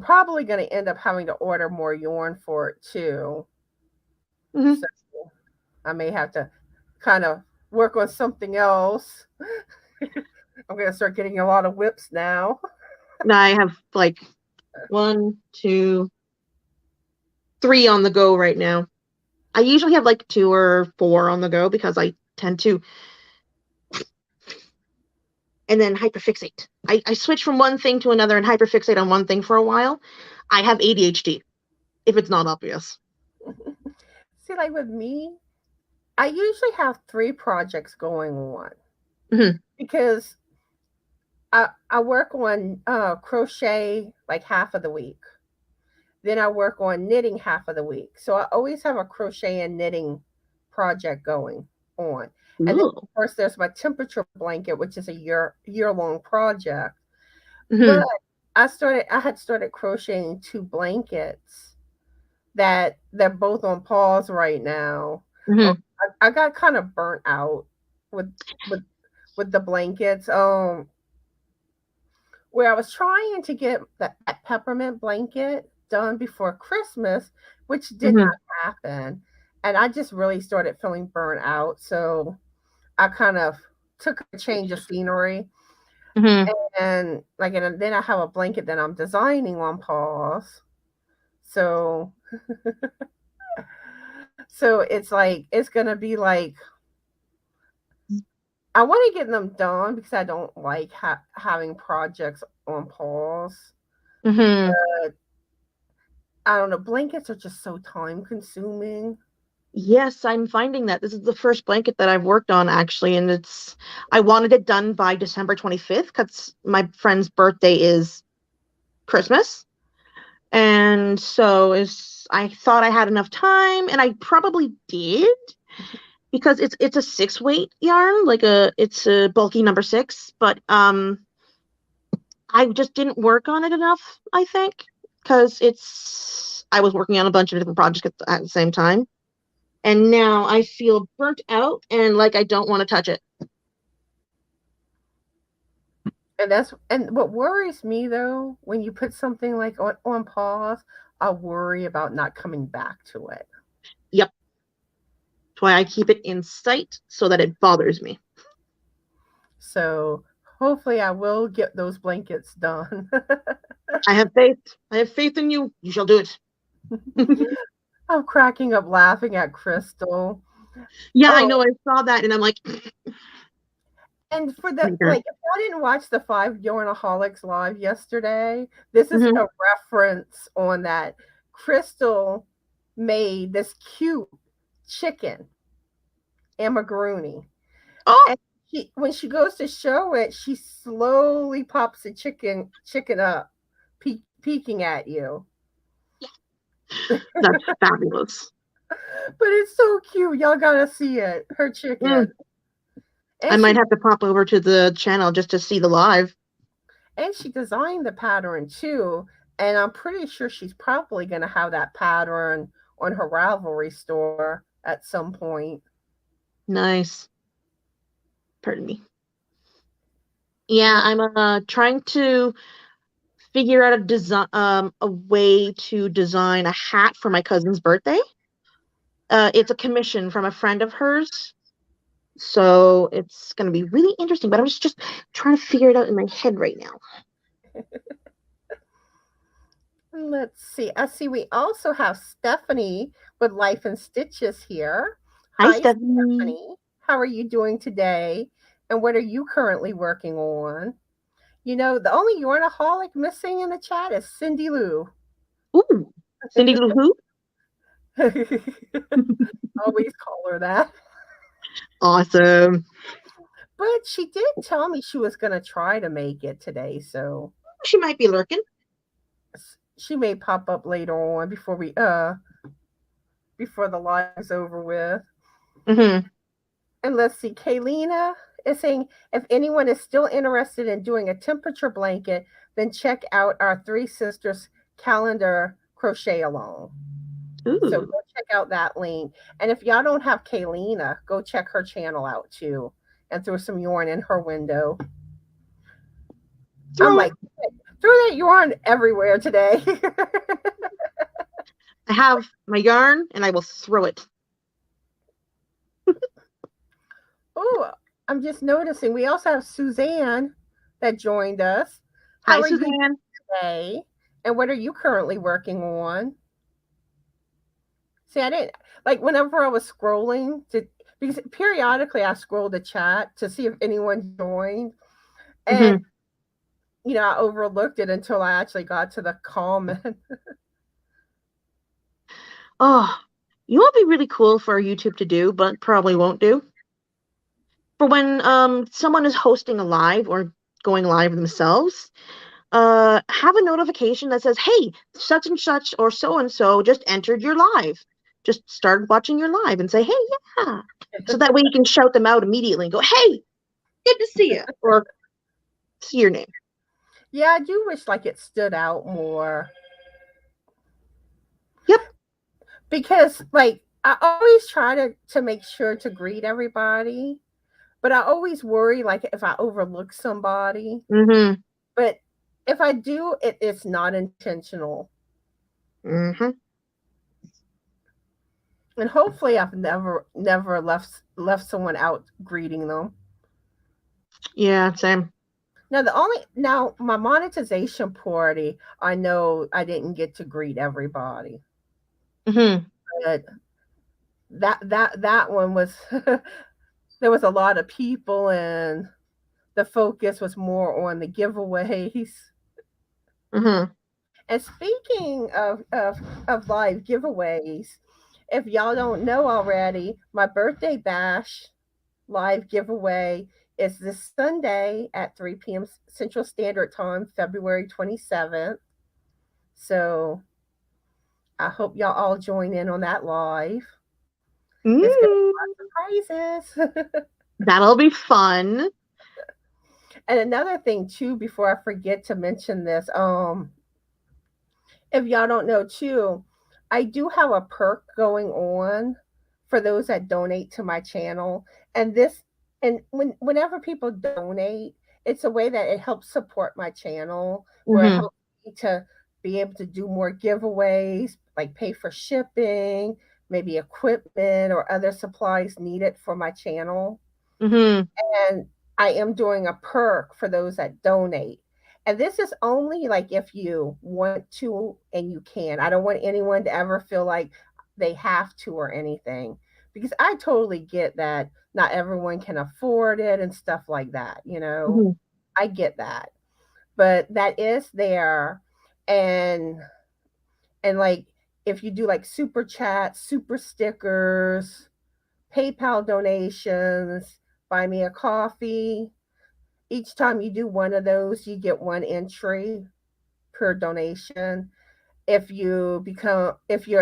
probably going to end up having to order more yarn for it too. Mm-hmm. So I may have to kind of work on something else. I'm going to start getting a lot of whips now. I have like 1, 2, 3 on the go right now. I usually have like 2 or 4 on the go because I tend to and then hyperfixate. I switch from one thing to another and hyperfixate on one thing for a while. I have ADHD, if it's not obvious. See, like with me, I usually have 3 projects going on because I work on crochet like half of the week. Then I work on knitting half of the week. So I always have a crochet and knitting project going on. And then Ooh. of course there's my temperature blanket, which is a year long project. Mm-hmm. But I had started crocheting 2 blankets that they're both on pause right now. Oh, Mm-hmm. I got kind of burnt out with with with the blankets. Where I was trying to get that peppermint blanket done before Christmas, which did Mm-hmm. not happen. And I just really started feeling burnt out. So I kind of took a change of scenery. Mm-hmm. And then I have a blanket that I'm designing on pause. So it's like it's gonna be like I want to get them done because I don't like having projects on pause. Mm-hmm. I don't know. Blankets are just so time consuming. Yes, I'm finding that this is the first blanket that I've worked on actually, and I wanted it done by December 25th because my friend's birthday is Christmas. And so I thought I had enough time, and I probably did because it's a 6 weight yarn, it's a bulky number 6, but I just didn't work on it enough, I think, because I was working on a bunch of different projects at the same time. And now I feel burnt out and like I don't want to touch it. And what worries me though, when you put something like on pause, I worry about not coming back to it. Yep. That's why I keep it in sight so that it bothers me. So hopefully I will get those blankets done. I have faith. I have faith in you. You shall do it. I'm cracking up laughing at Crystal. Yeah, I Oh, know. I saw that and I'm like, and for the like, if I didn't watch the 5 Yarnaholics live yesterday, this is mm-hmm. a reference on that. Crystal made this cute chicken and macaroni. Oh, And when she goes to show it, she slowly pops the chicken up, peeking at you. that's fabulous. But it's so cute. Y'all gotta see it. Her chicken. I And might she have to pop over to the channel just to see the live. and she designed the pattern too. And I'm pretty sure she's probably gonna have that pattern on her Ravelry store at some point. Nice. Pardon me. Yeah, I'm trying to figure out a way to design a hat for my cousin's birthday. It's a commission from a friend of hers. So it's going to be really interesting, but I'm just trying to figure it out in my head right now. Let's see. I see we also have Stephanie with Life and Stitches here. Hi, Hi, Stephanie. Stephanie. How are you doing today? And what are you currently working on? You know, the only yarnaholic missing in the chat is Cindy Lou. Ooh, Cindy Lou Who? Always call her that. Awesome. But she did tell me she was going to try to make it today, so She might be lurking. she may pop up later on before the live is over with. Mm-hmm. And let's see, Kaylina is saying if anyone is still interested in doing a temperature blanket, then check out our Three Sisters calendar crochet along. Ooh. So go check out that link. And if y'all don't have Kaylina, go check her channel out too and throw some yarn in her window. I'm like, throw that yarn everywhere today. I have my yarn and I will throw it. Oh, I'm just noticing we also have Suzanne that joined us. Hi, Suzanne. You today? And what are you currently working on? See, I didn't like whenever I was scrolling because periodically I scroll the chat to see if anyone joined. And you know, I overlooked it until I actually got to the comment. Oh, you know what would be really cool for YouTube to do, but probably won't do? For when someone is hosting a live or going live themselves, have a notification that says, hey, such and such or so just entered your live. Just start watching your live and say, hey, yeah. So that way you can shout them out immediately and go, hey, good to see you, or see your name. Yeah, I do wish like it stood out more. Yep. Because like I always try to make sure to greet everybody, but I always worry like if I overlook somebody. Mm-hmm. But if I do, it's not intentional. Mm-hmm. And hopefully I've never left someone out greeting them. Yeah, same. Now my monetization party, I know I didn't get to greet everybody. Mm-hmm. But that one was there was a lot of people and the focus was more on the giveaways. Mm-hmm. And speaking of live giveaways, if y'all don't know already, my birthday bash live giveaway is this Sunday at 3 p.m. Central Standard Time, February 27th. So I hope y'all all join in on that live. It's going to be lots of prizes. That'll be fun. And another thing too, before I forget to mention this, if y'all don't know too, I do have a perk going on for those that donate to my channel. And whenever people donate, it's a way that it helps support my channel, where it helps me to be able to do more giveaways, like pay for shipping, maybe equipment or other supplies needed for my channel. Mm-hmm. And I am doing a perk for those that donate. And this is only like if you want to and you can. I don't want anyone to ever feel like they have to or anything, because I totally get that not everyone can afford it and stuff like that, you know. Mm-hmm. I get that. But that is there, and like if you do like super chats, super stickers, PayPal donations, buy me a coffee. Each time you do one of those, you get one entry per donation. If you're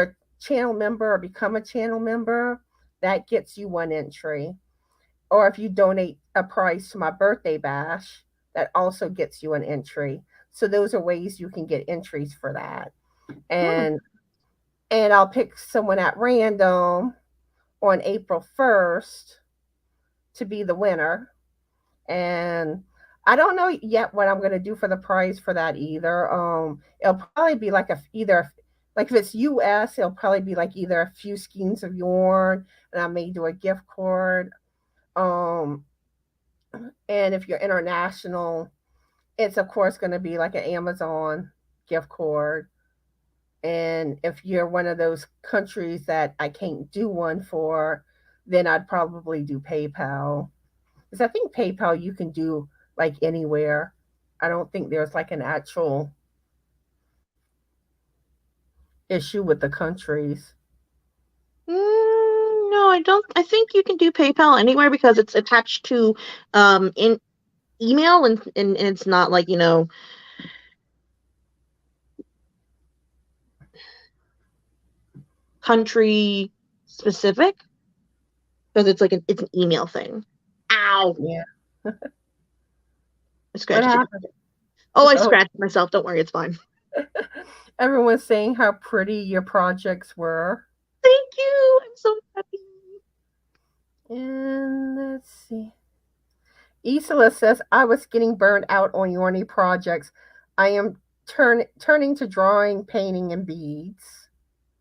a channel member or become a channel member, that gets you one entry. Or if you donate a prize to my birthday bash, that also gets you an entry. So those are ways you can get entries for that. Hmm. And I'll pick someone at random on April 1st to be the winner. And I don't know yet what I'm going to do for the prize for that either. It'll probably be like either like if it's US, it'll probably be like either a few skeins of yarn, and I may do a gift card. Um, and if you're international, it's of course going to be like an Amazon gift card. And if you're one of those countries that I can't do one for, then I'd probably do PayPal. Because I think PayPal you can do like anywhere. I don't think there's like an actual issue with the countries. No, I don't. I think you can do PayPal anywhere because it's attached to in email and it's not like, country specific because it's an email thing. Ow! Yeah. I What scratched it. happened? Oh, I Oh, scratched myself. Don't worry, it's fine. everyone's saying how pretty your projects were. Thank you. I'm so happy. And let's see. Isla says, I was getting burned out on Yorny projects. I am turning to drawing, painting, and beads.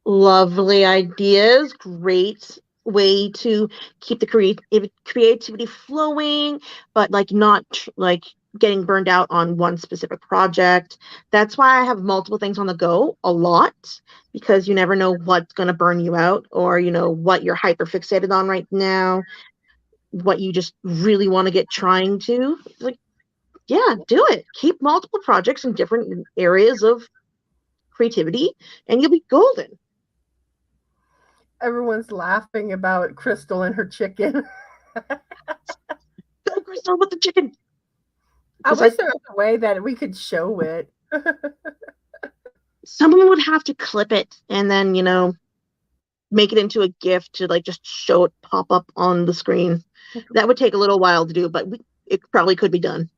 Lovely ideas. Great way to keep the creativity flowing, but like not like getting burned out on one specific project. That's why I have multiple things on the go a lot because you never know what's going to burn you out or what you're hyper fixated on right now, what you just really want to get trying to. Like, yeah, do it. Keep multiple projects in different areas of creativity and you'll be golden. Everyone's laughing about Crystal and her chicken. Go, Crystal, with the chicken. I Because wish there was a way that we could show it. someone would have to clip it and then, make it into a GIF to like just show it pop up on the screen. That would take a little while to do, but it probably could be done.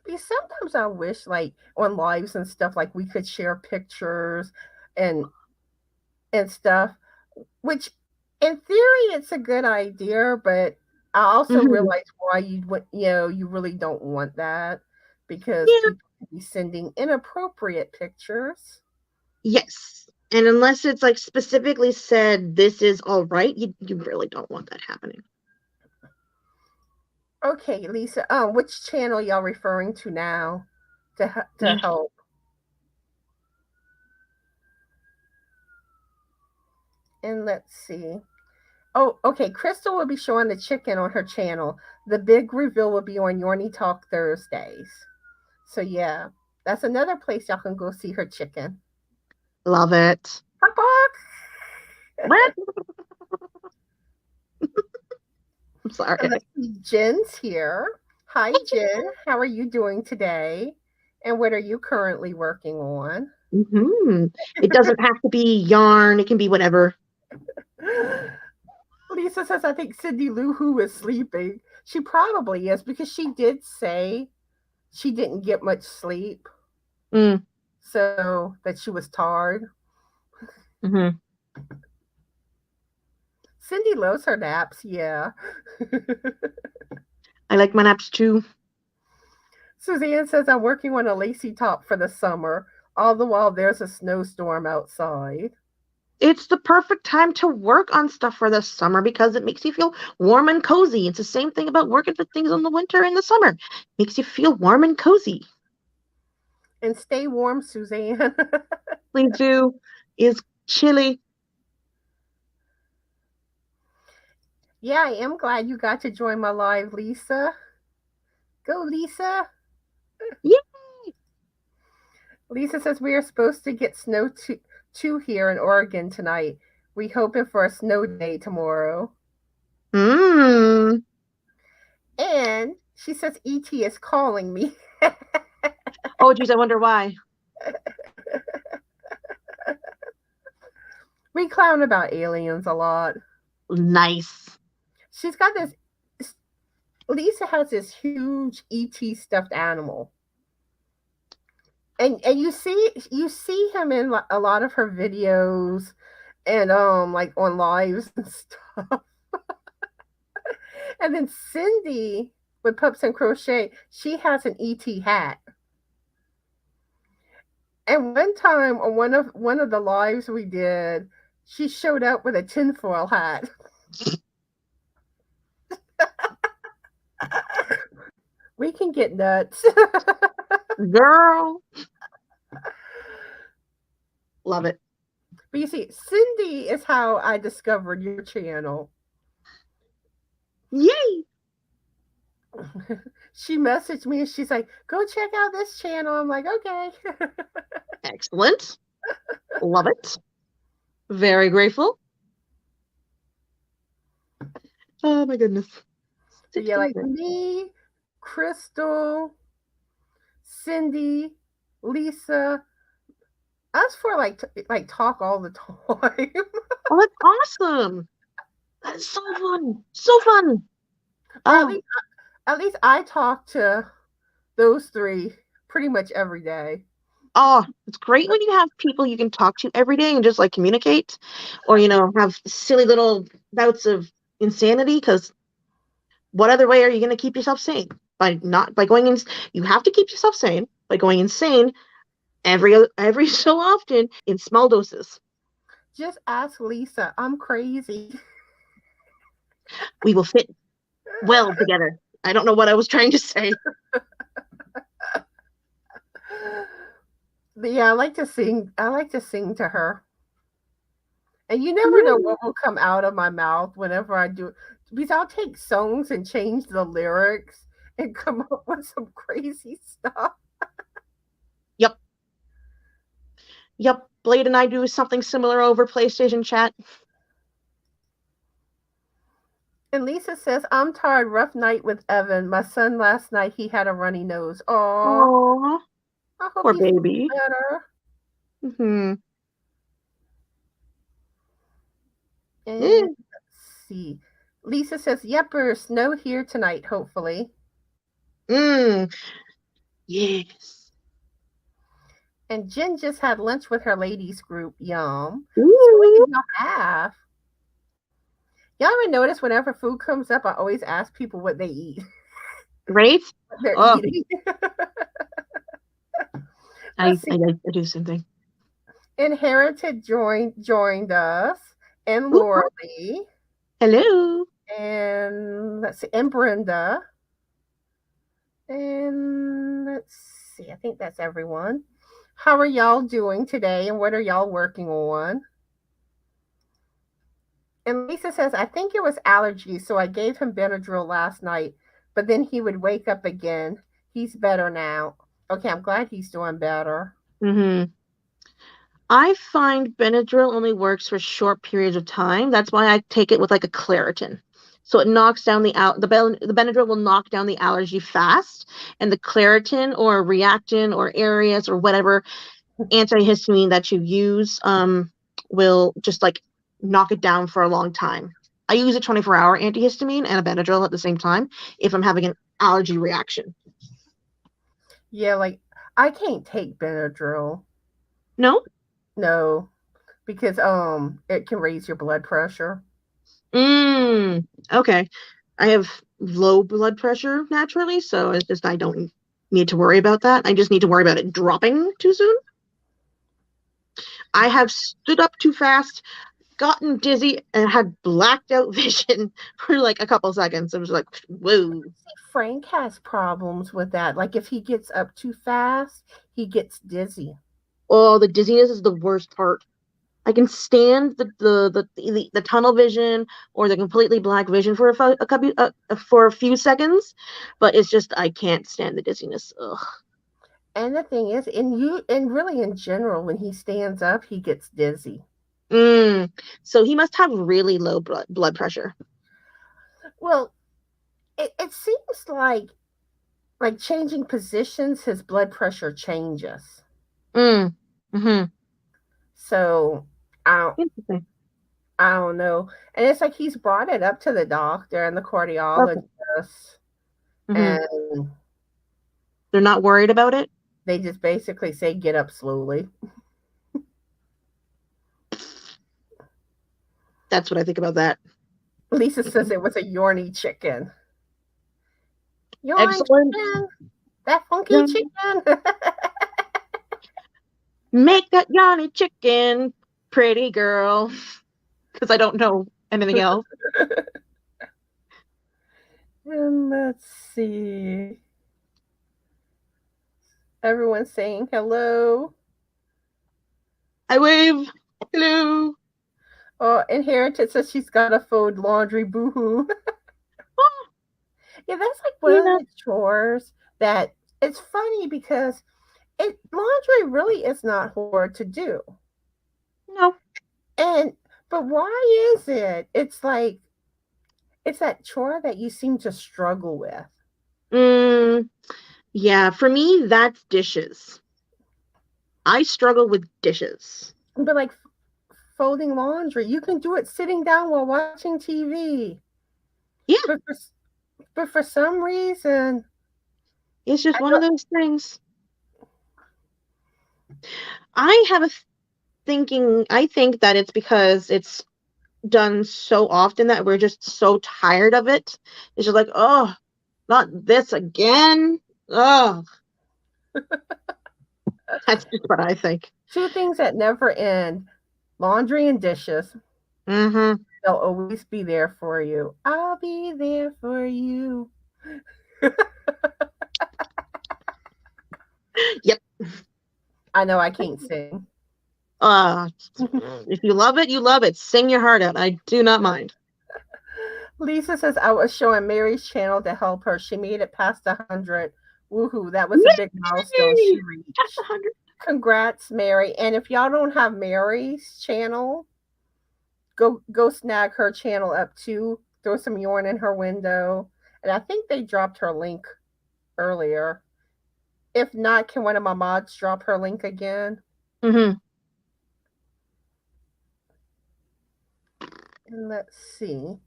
Because sometimes I wish, like on lives and stuff, like we could share pictures and and stuff. Which, in theory, it's a good idea, but I also Hmm. realize why you really don't want that because Yeah. people can be sending inappropriate pictures. Yes. And unless it's like specifically said this is all right, you really don't want that happening. Okay, Lisa. Which channel y'all referring to now to Yeah. help? And let's see. Oh, okay. Crystal will be showing the chicken on her channel. The big reveal will be on Yorny Talk Thursdays. So yeah, that's another place y'all can go see her chicken. Love it. Bark, bark. What? I'm And sorry. let's see, Jen's here. Hi, Jen. How are you doing today? And what are you currently working on? It doesn't have to be yarn. It can be whatever. Lisa says, I think Cindy Lou Who is sleeping. She probably is because she did say she didn't get much sleep, Mm. so that she was tired. Hmm. Cindy loves her naps, yeah. I like my naps too. Suzanne says, I'm working on a lacy top for the summer, all the while there's a snowstorm outside. It's the perfect time to work on stuff for the summer because it makes you feel warm and cozy. It's the same thing about working for things in the winter and the summer. Makes you feel warm and cozy. And stay warm, Suzanne. Please do. Is chilly. Yeah, I am glad you got to join my live, Lisa. Go, Lisa. Yeah. Lisa says we are supposed to get snow 2 here in Oregon tonight. We hoping for a snow day tomorrow. Mm. And she says ET is calling me. Oh, geez, I wonder why. We clown about aliens a lot. Nice. She's got this. Lisa has this huge ET stuffed animal, and you see him in a lot of her videos, and like on lives and stuff. And then Cindy with Pups and Crochet, she has an ET hat. And one time on one of the lives we did, she showed up with a tinfoil hat. We can get nuts. Girl. Love it. But you see, Cindy is how I discovered your channel. Yay. She messaged me and she's like, go check out this channel. I'm like, okay. Excellent. Love it. Very grateful. Oh my goodness. So yeah, like me, Crystal, Cindy, Lisa. Us for like talk all the time. Oh, that's awesome. That's so fun. So fun. Oh. At least I talk to those 3 pretty much every day. Oh, it's great when you have people you can talk to every day and just like communicate, or have silly little bouts of insanity. Because what other way are you going to keep yourself sane? By going in? You have to keep yourself sane by going insane every so often in small doses. Just ask Lisa. I'm crazy. We will fit well together. I don't know what I was trying to say. But yeah, I like to sing. I like to sing to her. And you never know what will come out of my mouth whenever I do. Because I'll take songs and change the lyrics and come up with some crazy stuff. Yep. Blade and I do something similar over PlayStation chat. And Lisa says, I'm tired. Rough night with Evan. My son last night, he had a runny nose. Aww. I hope poor baby. Better. Mm-hmm. And let's see. Lisa says, yepper, snow here tonight, hopefully. Yes. And Jen just had lunch with her ladies group. Yum. Ooh. So what did y'all have? Y'all ever notice whenever food comes up, I always ask people what they eat. Right? What they're eating. I do the same thing. Inherited joined us. And Laura Lee. Hello. And let's see, and Brenda. And let's see, I think that's everyone. How are y'all doing today, and what are y'all working on? And Lisa says, I think it was allergies, so I gave him Benadryl last night, but then he would wake up again. He's better now. Okay, I'm glad he's doing better. Mm-hmm. I find Benadryl only works for short periods of time. That's why I take it with like a Claritin. So it knocks down the Benadryl will knock down the allergy fast, and the Claritin or Reactin or Arius or whatever antihistamine that you use will just like knock it down for a long time. I use a 24-hour antihistamine and a Benadryl at the same time if I'm having an allergy reaction. Yeah, like I can't take Benadryl. No, because it can raise your blood pressure. Okay. I have low blood pressure naturally, so it's just I don't need to worry about that. I just need to worry about it dropping too soon. I have stood up too fast, gotten dizzy, and had blacked out vision for like a couple seconds. I was like, whoa. Frank has problems with that. Like if he gets up too fast, he gets dizzy. Oh, the dizziness is the worst part. I can stand the tunnel vision or the completely black vision for a few seconds, but it's just I can't stand the dizziness. Ugh. And the thing is, and really in general, when he stands up, he gets dizzy. So he must have really low blood pressure. Well, it seems like changing positions, his blood pressure changes. Mm-hmm. So I don't, Interesting. I don't know. And it's like he's brought it up to the doctor and the Okay. cardiologist, Mm-hmm. and They're not worried about it? they just basically say get up slowly. That's what I think about that. Lisa says it was a yorny chicken. Yarn Excellent. chicken, that funky chicken. Make that Yanni chicken, pretty girl. Because I don't know anything else. And let's see. Everyone's saying hello. I wave. Hello. Oh, Inherited says she's got to fold laundry. Boohoo. Yeah, that's like one of the chores that it's funny because laundry really is not hard to do. No. But why is it? It's like it's that chore that you seem to struggle with. Yeah, for me, that's dishes. I struggle with dishes. But like folding laundry, you can do it sitting down while watching TV. Yeah. But for some reason, it's just one of those things. I think that it's because it's done so often that we're just so tired of it. It's just like, oh, not this again. Oh, that's just what I think. Two things that never end: laundry and dishes. Mm-hmm. They'll always be there for you. I'll be there for you. Yep. I know I can't sing. If you love it, you love it. Sing your heart out. I do not mind. Lisa says I was showing Mary's channel to help her. She made it past 100. Woohoo! That was a big milestone she reached. Past 100. Congrats, Mary! And if y'all don't have Mary's channel, go snag her channel up too. Throw some yarn in her window, and I think they dropped her link earlier. If not, can one of my mods drop her link again? Mm-hmm. And let's see.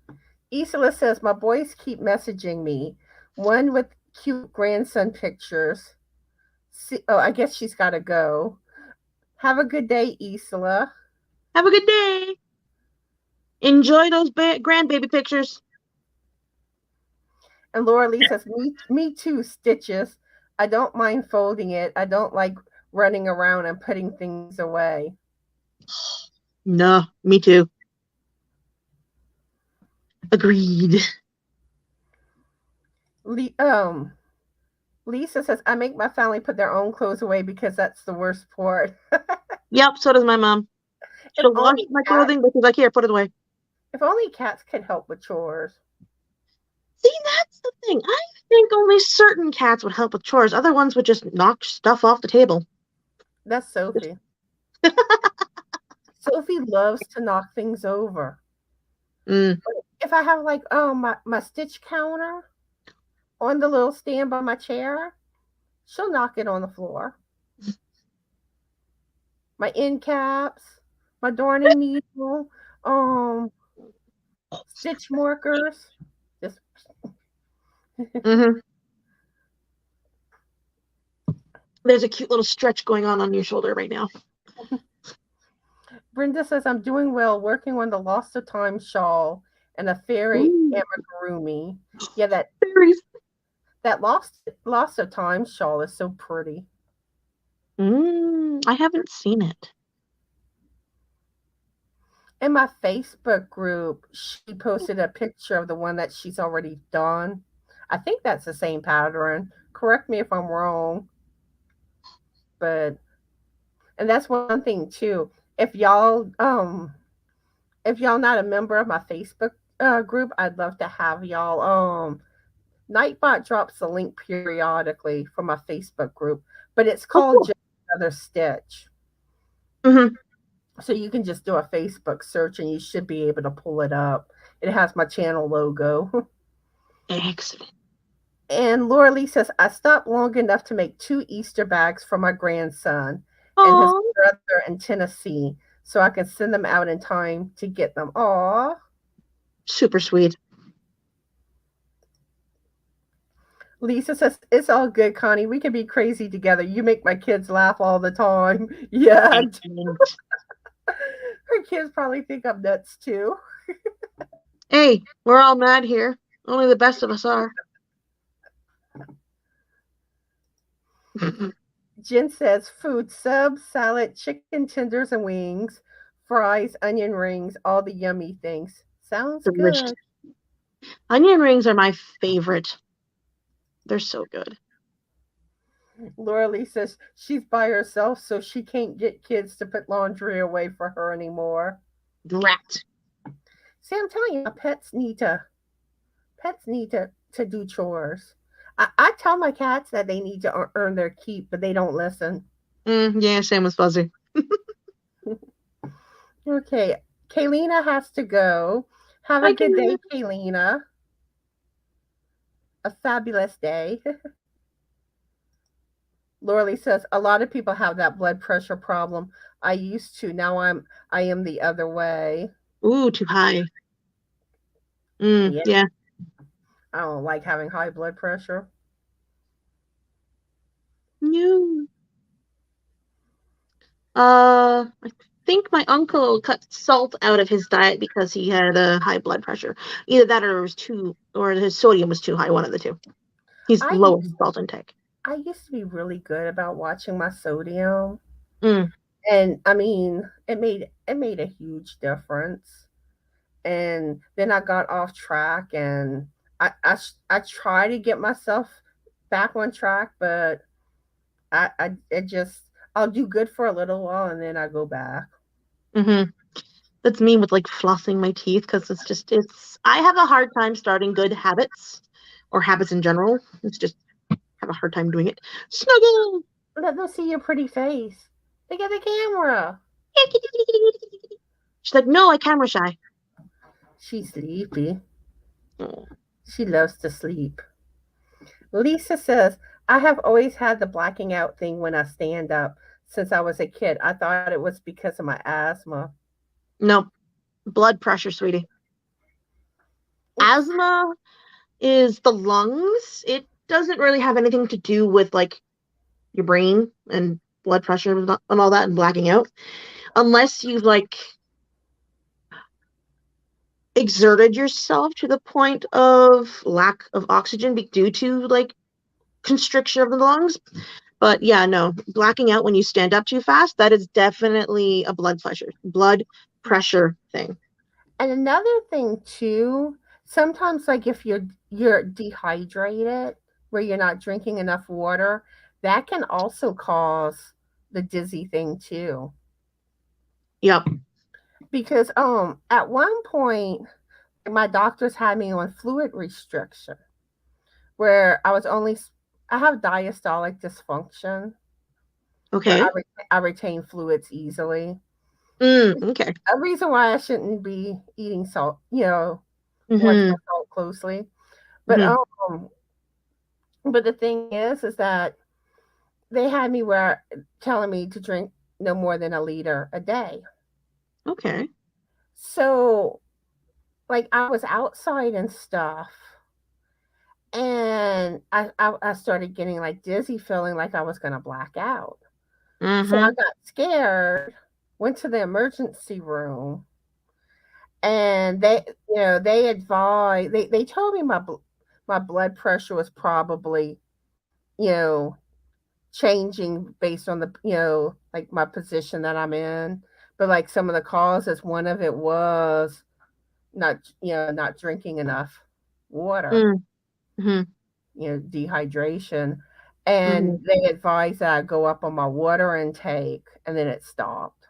Isola says, my boys keep messaging me. One with cute grandson pictures. I guess she's got to go. Have a good day, Isola. Have a good day. Enjoy those grandbaby pictures. And Laura Lee says, me too, Stitches. I don't mind folding it. I don't like running around and putting things away. No, me too. Agreed. Lisa says, I make my family put their own clothes away because that's the worst part. Yep, so does my mom. She'll wash my clothing, but she's like, here, put it away. If only cats could help with chores. See, that's the thing. I think only certain cats would help with chores. Other ones would just knock stuff off the table. That's Sophie. Sophie loves to knock things over. If I have like my stitch counter on the little stand by my chair, she'll knock it on the floor. My end caps, my darning needle, stitch markers. Just There's a cute little stretch going on your shoulder right now. Brenda says, I'm doing well, working on the Lost of Time shawl and a fairy amigurumi. Yeah, that Lost of Time shawl is so pretty. I haven't seen it. In my Facebook group, she posted a picture of the one that she's already done. I think that's the same pattern. Correct me if I'm wrong. And that's one thing too. If y'all not a member of my Facebook group, I'd love to have y'all Nightbot drops a link periodically from my Facebook group, but it's Oh, called cool. Just Another Stitch. Mm-hmm. So you can just do a Facebook search and you should be able to pull it up. It has my channel logo. Excellent. And Laura Lee says, I stopped long enough to make 2 Easter bags for my grandson and his Oh, brother in Tennessee so I can send them out in time to get them. Aw. super sweet. Lisa says, it's all good, Connie. We can be crazy together. You make my kids laugh all the time. Yeah. Excellent. Her kids probably think I'm nuts too. Hey, we're all mad here. Only the best of us are. Jen says, food, subs, salad, chicken tenders and wings, fries, onion rings, all the yummy things. Sounds Delicious. good. Onion rings are my favorite. They're so good. Laura Lee says she's by herself, so she can't get kids to put laundry away for her anymore. Drat. See, I'm telling you, pets need to do chores. I tell my cats that they need to earn their keep, but they don't listen. Yeah, same with Fuzzy. Okay, Kaylina has to go. Have a Hi, good day, Kaylina. Kaylina. A fabulous day. Laura Lee says a lot of people have that blood pressure problem. I used to. Now I am the other way. Ooh, too high. Yeah, Yeah. I don't like having high blood pressure. No. I think my uncle cut salt out of his diet because he had a high blood pressure. Either that or his sodium was too high, one of the two. He's I low used in salt intake. I used to be really good about watching my sodium, Mm. and I mean, it made a huge difference. And then I got off track, and I try to get myself back on track, but I it just I'll do good for a little while, and then I go back. Mm-hmm. That's me with like flossing my teeth because I have a hard time starting good habits or habits in general. It's just have a hard time doing it. Snuggle. Let them see your pretty face. Look at the camera. She's like, no, I camera shy. She's sleepy. Oh. She loves to sleep. Lisa says, I have always had the blacking out thing when I stand up since I was a kid. I thought it was because of my asthma. No, blood pressure, sweetie. It's Asthma is the lungs. It doesn't really have anything to do with like your brain and blood pressure and all that and blacking out, unless you've like exerted yourself to the point of lack of oxygen due to like constriction of the lungs. But yeah, no, blacking out when you stand up too fast, that is definitely a blood pressure thing. and another thing too, sometimes like if you're dehydrated where you're not drinking enough water, that can also cause the dizzy thing too. Yep. Because at one point my doctors had me on fluid restriction where I have diastolic dysfunction where Okay. I retain fluids easily. Okay. A reason why I shouldn't be eating salt, watch my Mm-hmm. salt closely. But Mm-hmm. but the thing is that they had me where telling me to drink no more than a liter a day. Okay. So like I was outside and stuff, and I started getting like dizzy, feeling like I was gonna black out. So I Mm-hmm. got scared, went to the emergency room, and they advised they told me my blood pressure was probably you know changing based on the like my position that I'm in, but like some of the causes, one of it was not drinking enough water, Mm-hmm. dehydration, Mm-hmm. and they advised that I go up on my water intake, and then it stopped.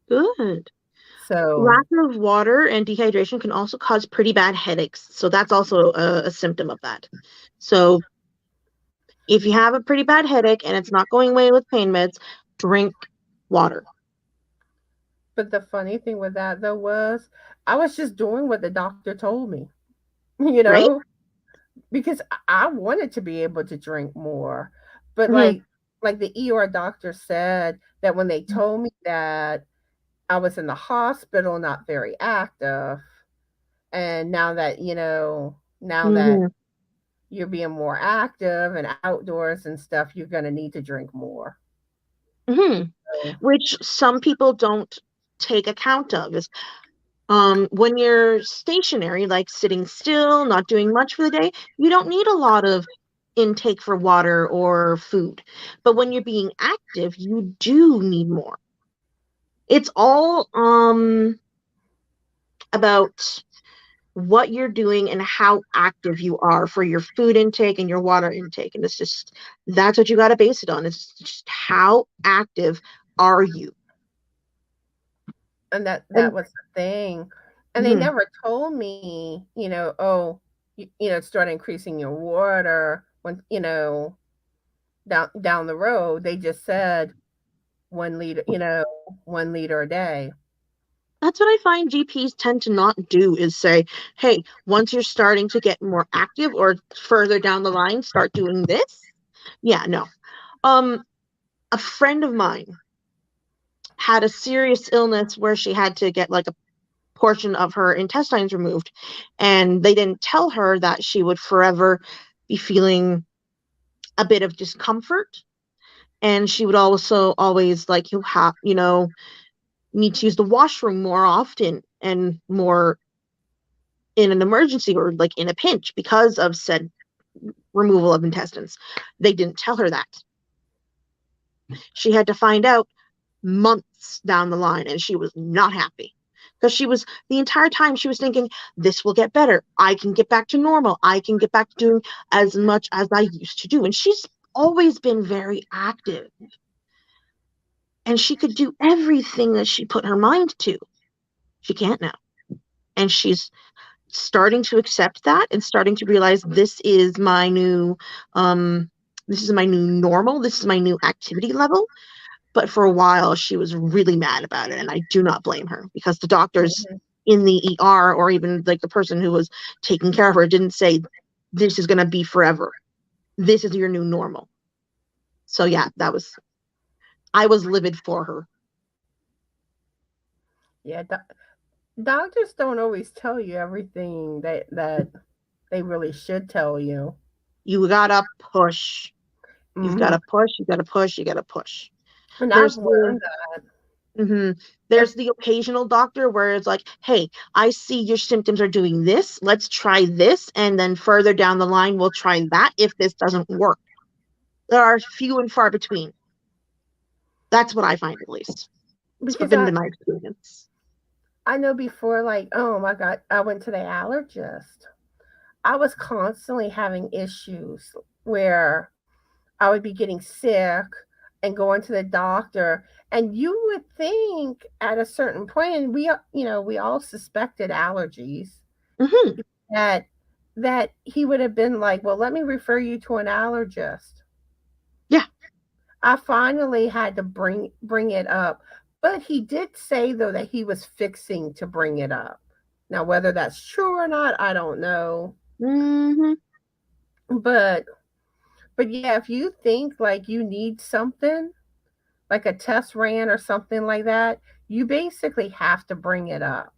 Good. So, Lack of water and dehydration can also cause pretty bad headaches. So that's also a symptom of that. So if you have a pretty bad headache and it's not going away with pain meds, drink water. but the funny thing with that though was I was just doing what the doctor told me, you Right? know, because I wanted to be able to drink more. But Mm-hmm. like the ER doctor said that when they told me that I was in the hospital, not very active, and now that, now that Mm-hmm. you're being more active and outdoors and stuff, you're going to need to drink more. Mm-hmm. So, Which some people don't take account of is when you're stationary, like sitting still, not doing much for the day, you don't need a lot of intake for water or food. But when you're being active, you do need more. It's all about what you're doing and how active you are for your food intake and your water intake. And it's just that's what you got to base it on. It's just how active are you? and that And was the thing. And they mhm, never told me, oh, start increasing your water when, down the road. They just said 1 liter, 1 liter a day. that's what I find GPs tend to not do is say, hey, once you're starting to get more active or further down the line, start doing this. Yeah, no. Um, a friend of mine had a serious illness where she had to get like a portion of her intestines removed. And they didn't tell her that she would forever be feeling a bit of discomfort. And she would also always like you have, need to use the washroom more often and more in an emergency or like in a pinch because of said removal of intestines. They didn't tell her that. She had to find out months down the line and she was not happy because she was the entire time she was thinking this will get better, I can get back to normal, I can get back to doing as much as I used to do. And she's always been very active and she could do everything that she put her mind to. She can't now, and she's starting to accept that and starting to realize um this is my new normal, this is my new activity level. But for a while, she was really mad about it. And I do not blame her because the doctors Mhm. in the ER or even like the person who was taking care of her didn't say, this is going to be forever. This is your new normal. So, yeah, I was livid for her. Yeah, doctors don't always tell you everything that they really should tell you. You got to push. You've got Hmm. to push. You got to push. You got to push. And I've There's the learned that. hmm And There's the occasional doctor where it's like, hey, I see your symptoms are doing this. Let's try this. And then further down the line, we'll try that if this doesn't work. There are few and far between. That's what I find, at least. It's because been my experience. I know before, like, oh my God, I went to the allergist. I was constantly having issues where I would be getting sick and going to the doctor. And you would think at a certain point, and we all suspected allergies, Hmm. that he would have been like, well, let me refer you to an allergist. Yeah. I finally had to bring it up. But he did say though that he was fixing to bring it up. Now whether that's true or not, I don't know. Hmm. But yeah, if you think like you need something, like a test ran or something like that, you basically have to bring it up.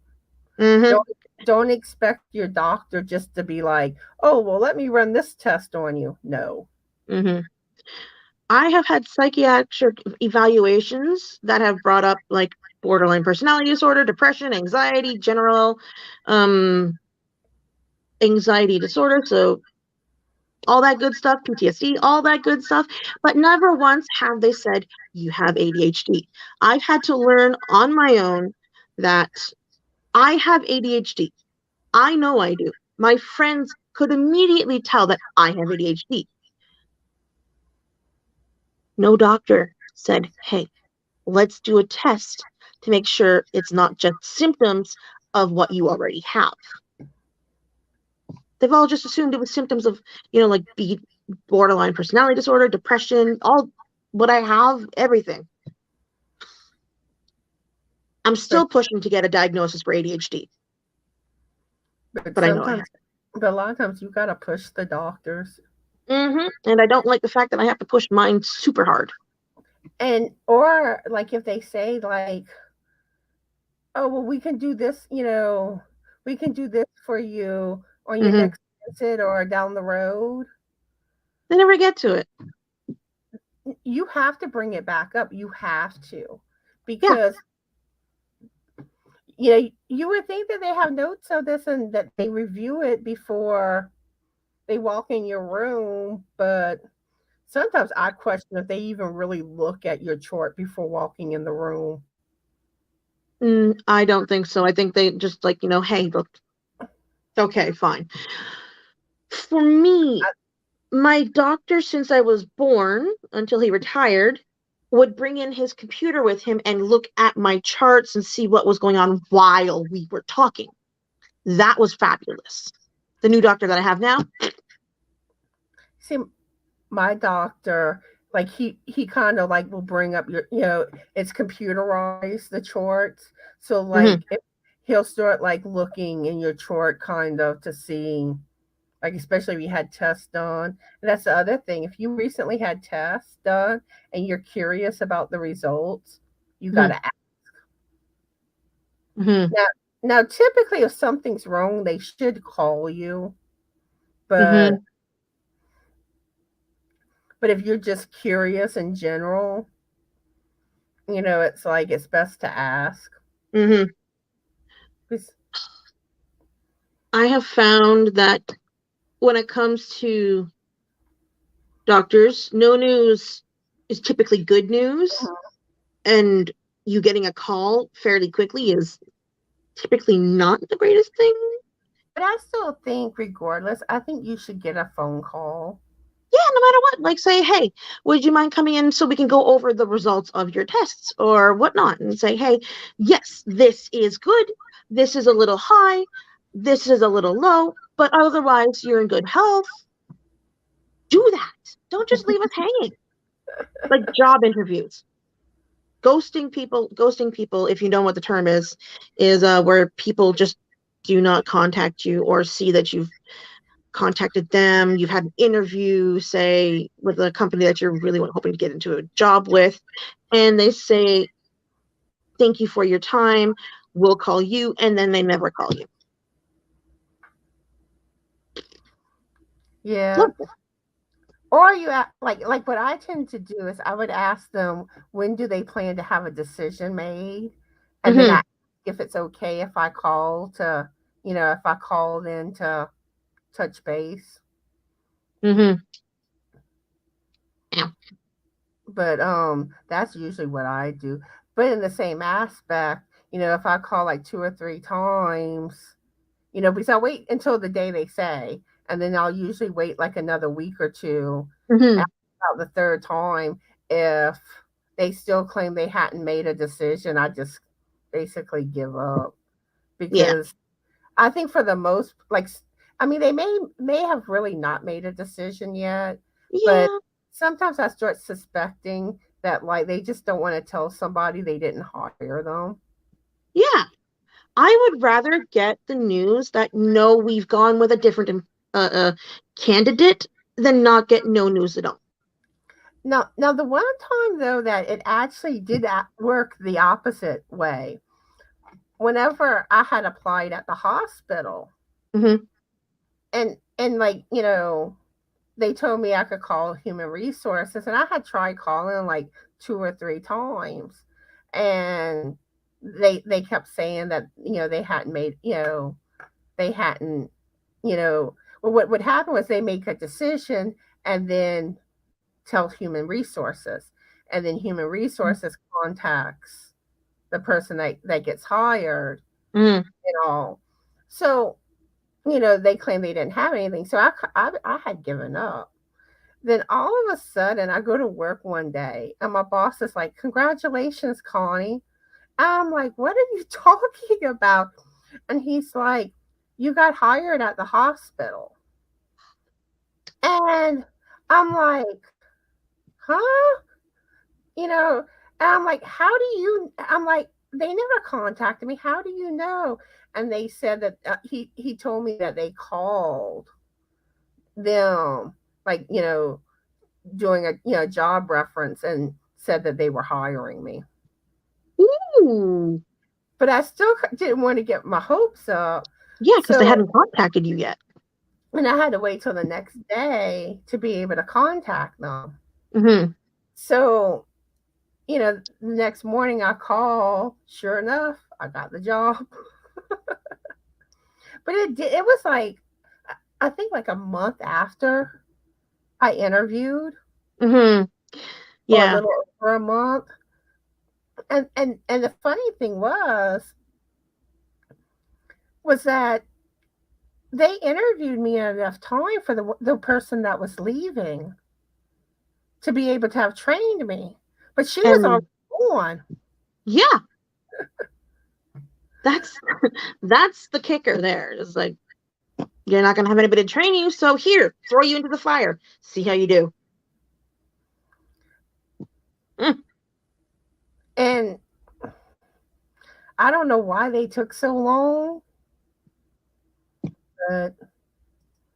Hmm. Don't don't expect your doctor just to be like, "Oh, well, let me run this test on you." No. Hmm. I have had psychiatric evaluations that have brought up like borderline personality disorder, depression, anxiety, general um, anxiety disorder. So all that good stuff, PTSD, all that good stuff. But never once have they said, you have ADHD. I've had to learn on my own that I have ADHD. I know I do. My friends could immediately tell that I have ADHD. No doctor said, hey, let's do a test to make sure it's not just symptoms of what you already have. They've all just assumed it was symptoms of, like borderline personality disorder, depression, all what I have, everything. I'm still pushing to get a diagnosis for ADHD. But I know I have. But a lot of times you got to push the doctors. And I don't like the fact that I have to push mine super hard. Or like if they say like, oh, well, we can do this, we can do this for you on your next visit or down the road. They never get to it. You have to bring it back up. You have to. Because, you would think that they have notes of this and that they review it before they walk in your room. But sometimes I question if they even really look at your chart before walking in the room. I don't think so. I think they just like, hey, look, okay, fine. For me, my doctor, since I was born until he retired, would bring in his computer with him and look at my charts and see what was going on while we were talking. That was fabulous. The new doctor that I have now. See, my doctor, like he kind of like will bring up your, it's computerized, the charts. So like he'll start like looking in your chart kind of to see, like especially if you had tests done. And that's the other thing. If you recently had tests done and you're curious about the results, you got to ask. Now, typically if something's wrong, they should call you. But if you're just curious in general, it's like it's best to ask. I have found that when it comes to doctors, no news is typically good news. And you getting a call fairly quickly is typically not the greatest thing. But I still think, regardless, I think you should get a phone call. Yeah, no matter what. Like say, hey, would you mind coming in so we can go over the results of your tests or whatnot? And say, hey, yes, this is good. This is a little high. This is a little low. But otherwise, you're in good health. Do that. Don't just leave us hanging. Like job interviews. Ghosting people, if you know what the term is where people just do not contact you or see that you've contacted them, you've had an interview, say, with a company that you're really hoping to get into a job with, and they say, thank you for your time, we'll call you, and then they never call you. Yeah. Or you like what I tend to do is I would ask them, when do they plan to have a decision made? And then I ask if it's okay if I call to, if I called in to touch base. Yeah. But that's usually what I do. But in the same aspect, if I call like 2 or 3 times, because I wait until the day they say, and then I'll usually wait like another week or two about the third time. If they still claim they hadn't made a decision, I just basically give up. Because I think for the most, they may have really not made a decision yet, but sometimes I start suspecting that like they just don't want to tell somebody they didn't hire them. Yeah. I would rather get the news that no, we've gone with a different candidate than not get no news at all. Now, the one time though that it actually did work the opposite way. Whenever I had applied at the hospital, and like they told me I could call human resources, and I had tried calling like 2 or 3 times, and they kept saying that they hadn't made they hadn't well, what would happen was they make a decision and then tell human resources, and then human resources contacts the person that gets hired and all. So they claim they didn't have anything. So I had given up. Then all of a sudden I go to work one day and my boss is like, congratulations, Connie. I'm like, what are you talking about? And he's like, you got hired at the hospital. And I'm like, huh? You know, and I'm like, how do you? I'm like, they never contacted me. How do you know? And they said that he told me that they called them, like, doing a job reference and said that they were hiring me. Ooh. But I still didn't want to get my hopes up. Yeah, because they So, hadn't contacted you yet. and I had to wait till the next day to be able to contact them. Mm-hmm. So, the next morning I call. Sure enough, I got the job. But it was like, I think like a month after I interviewed, Mm-hmm. or a Yeah. little over a month. And the funny thing was that they interviewed me in enough time for the person that was leaving to be able to have trained me. But she was And already gone. yeah, that's that's the kicker there. It's like, you're not gonna have anybody to train you, so here, throw you into the fire. See how you do. Mm. And I don't know why they took so long, but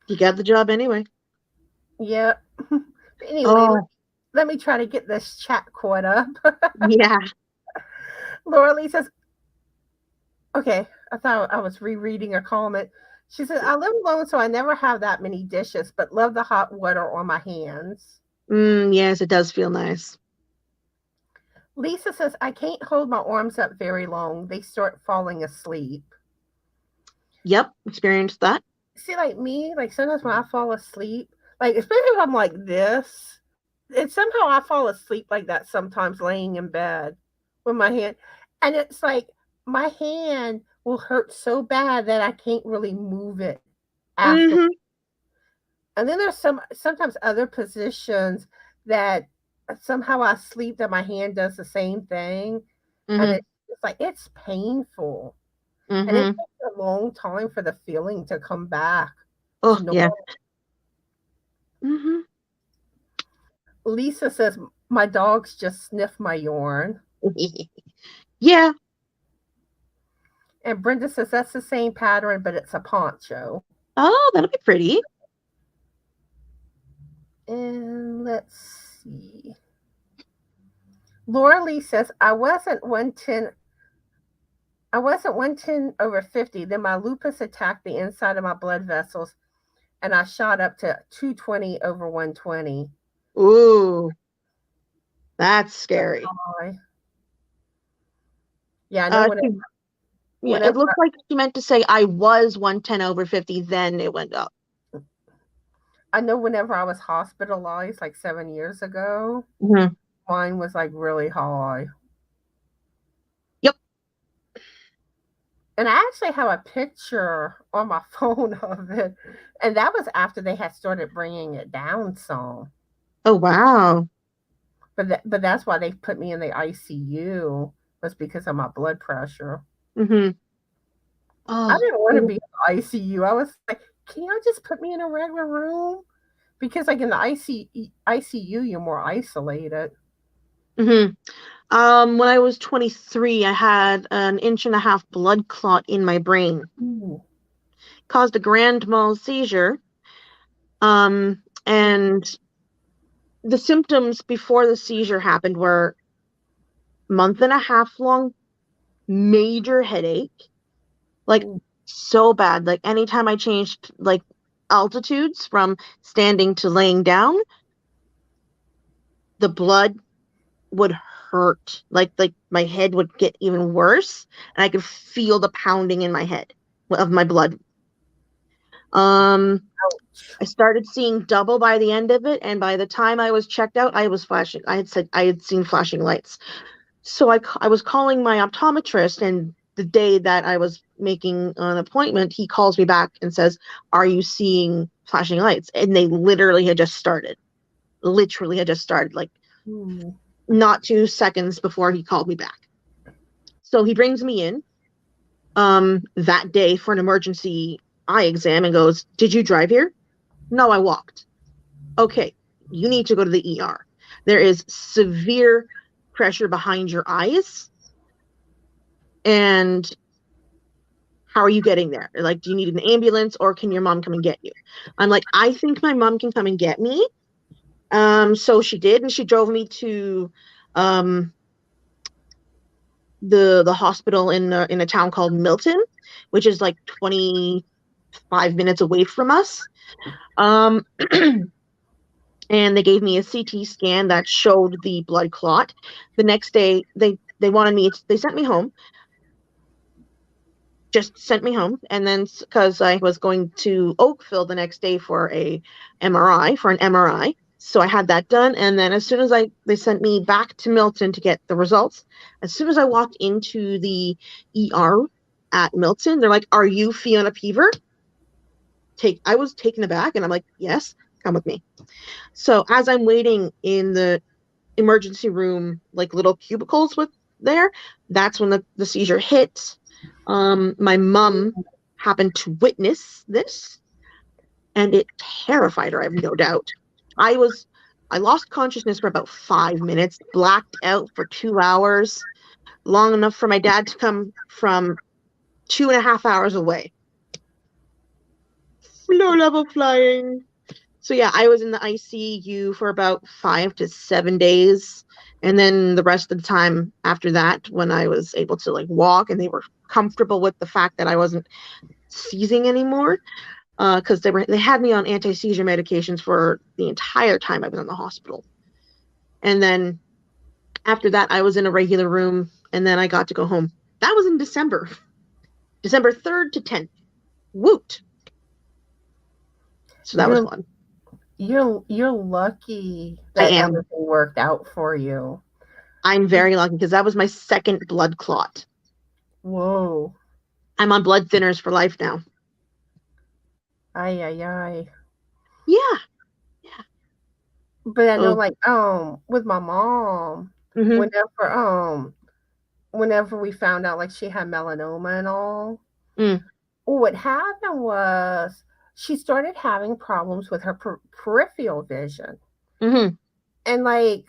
You got the job anyway. yeah. Anyway, Oh, let me try to get this chat caught up. yeah. Laura Lee says, okay, I thought I was rereading a comment. She said, I live alone, so I never have that many dishes, but love the hot water on my hands. Yes, it does feel nice. Lisa says, I can't hold my arms up very long. They start falling asleep. Yep, experienced that. See, like me, like sometimes when I fall asleep, like especially if I'm like this, and somehow I fall asleep like that sometimes laying in bed with my hand. And it's like my hand will hurt so bad that I can't really move it after. Mm-hmm. And then there's sometimes other positions that somehow I sleep that my hand does the same thing. And Mm-hmm. it's like it's painful. And it Mm-hmm. takes a long time for the feeling to come back Oh, to yeah. normal. Mm-hmm. Lisa says, my dogs just sniff my yarn. Yeah. And Brenda says, that's the same pattern, but it's a poncho. Oh, that'll be pretty. And let's see. Laura Lee says, I wasn't 110 over 50. Then my lupus attacked the inside of my blood vessels, and I shot up to 220 over 120. Ooh, that's scary. Yeah, I know Yeah, it whenever looked like she meant to say I was 110 over 50, then it went up. whenever I was hospitalized like 7 years ago, Mm-hmm. mine was like really high. Yep. And I actually have a picture on my phone of it. And that was after they had started bringing it down some. Oh, wow. But that's why they put me in the ICU, was because of my blood pressure. Mm-hmm. I Oh, didn't want to be in the ICU. I was like, can y'all just put me in a regular room? Because like in the ICU, you're more isolated. mm-hmm. When I was 23, I had an 1.5 inch blood clot in my brain. Ooh. Caused a grand mal seizure. And the symptoms before the seizure happened were month and a half long major headache, like Ooh. so bad. Like anytime I changed like altitudes from standing to laying down, the blood would hurt. Like my head would get even worse, and I could feel the pounding in my head of my blood. I started seeing double by the end of it, and by the time I was checked out, I was flashing. I had seen flashing lights. So I was calling my optometrist, and the day that I was making an appointment, he calls me back and says, "Are you seeing flashing lights?" And they literally had just started. Literally had just started, like Ooh. not 2 seconds before he called me back. So he brings me in that day for an emergency eye exam and goes, "Did you drive here?" "No, I walked." "Okay, you need to go to the ER. There is severe pressure behind your eyes. And how are you getting there? Like, do you need an ambulance or can your mom come and get you?" I'm like, "I think my mom can come and get me." So she did, and she drove me to the hospital in a town called Milton, which is like 25 minutes away from us. Um, and they gave me a CT scan that showed the blood clot. The next day, they sent me home. Just sent me home, and then because I was going to Oakville the next day for an MRI, so I had that done. And then as soon as they sent me back to Milton to get the results, as soon as I walked into the ER at Milton, they're like, "Are you Fiona Peaver?" I was taken aback, and I'm like, "Yes, come with me." So as I'm waiting in the emergency room, like little cubicles that's when the seizure hit. My mom happened to witness this, and it terrified her, I have no doubt. I lost consciousness for about 5 minutes, blacked out for 2 hours, long enough for my dad to come from 2.5 hours away. Low level flying. So yeah, I was in the ICU for about 5 to 7 days. And then the rest of the time after that, when I was able to like walk and they were comfortable with the fact that I wasn't seizing anymore, because they had me on anti-seizure medications for the entire time I was in the hospital. And then after that, I was in a regular room, and then I got to go home. That was in December 3rd to 10th. Woot! So that was fun. You're lucky I that am. everything worked out for you. I'm very lucky because that was my second blood clot. Whoa. I'm on blood thinners for life now. Ay, ay, ay. Yeah. But I know, like, with my mom, Mm-hmm. whenever we found out like she had melanoma and all, Mm. what happened was she started having problems with her peripheral vision. Mm-hmm. And like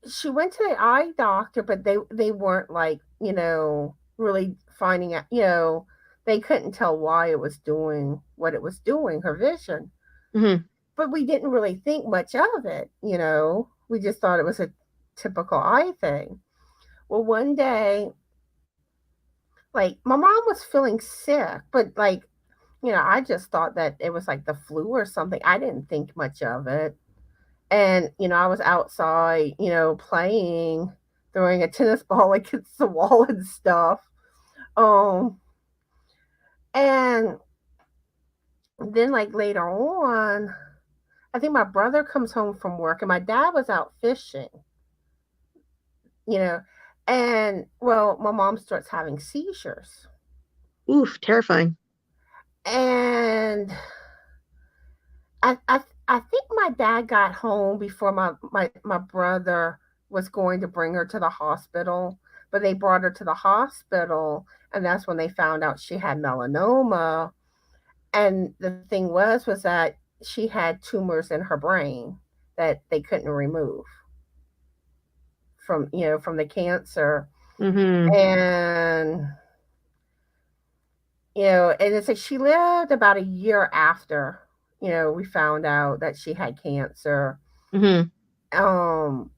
she went to the eye doctor, but they weren't like, really finding out, they couldn't tell why it was doing what it was doing, her vision. Mm-hmm. But we didn't really think much of it, We just thought it was a typical eye thing. Well, one day, like my mom was feeling sick, but like, I just thought that it was like the flu or something. I didn't think much of it. And, I was outside, playing, throwing a tennis ball against the wall and stuff. Um, and then like later on, I think my brother comes home from work and my dad was out fishing, you know, and well, my mom starts having seizures. Oof, terrifying. And I think my dad got home before my brother was going to bring her to the hospital, but they brought her to the hospital, and that's when they found out she had melanoma. And the thing was that she had tumors in her brain that they couldn't remove from the cancer. Mm-hmm. And and it's like she lived about a year after we found out that she had cancer. Mm-hmm. um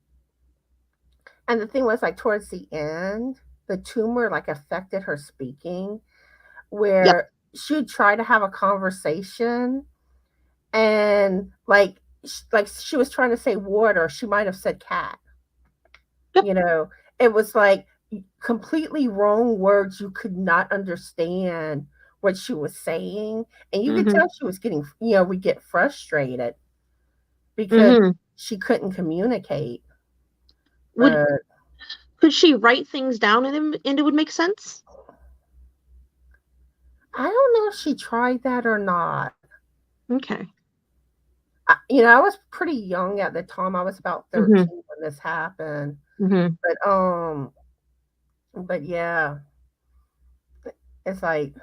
and the thing was, like, towards the end, the tumor like affected her speaking, Yep. where she'd try to have a conversation, and like she was trying to say water, she might have said cat. Yep. It was like completely wrong words. You could not understand what she was saying, and you could Mm-hmm. tell she was getting, we get frustrated because Mm-hmm. she couldn't communicate. Could But she write things down and it would make sense? I don't know if she tried that or not. Okay. I was pretty young at the time. I was about Mm-hmm. 13 when this happened. Mm-hmm. But But yeah, it's like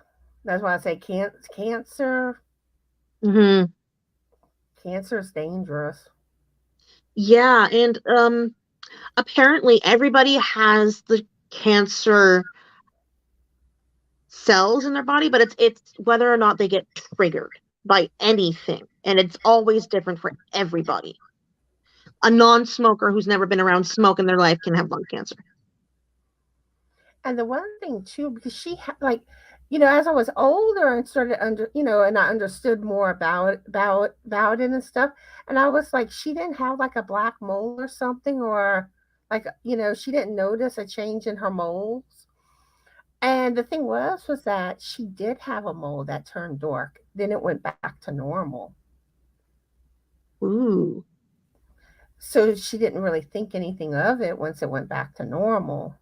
that's why I say cancer. Hmm. Cancer is dangerous. Yeah, and apparently everybody has the cancer cells in their body, but it's whether or not they get triggered by anything, and it's always different for everybody. A non-smoker who's never been around smoke in their life can have lung cancer. And the one thing too, because like, as I was older and started and I understood more about it and stuff, and I was like, she didn't have like a black mole or something, or like, she didn't notice a change in her moles. And the thing was that she did have a mole that turned dark. Then it went back to normal. Ooh. So she didn't really think anything of it once it went back to normal.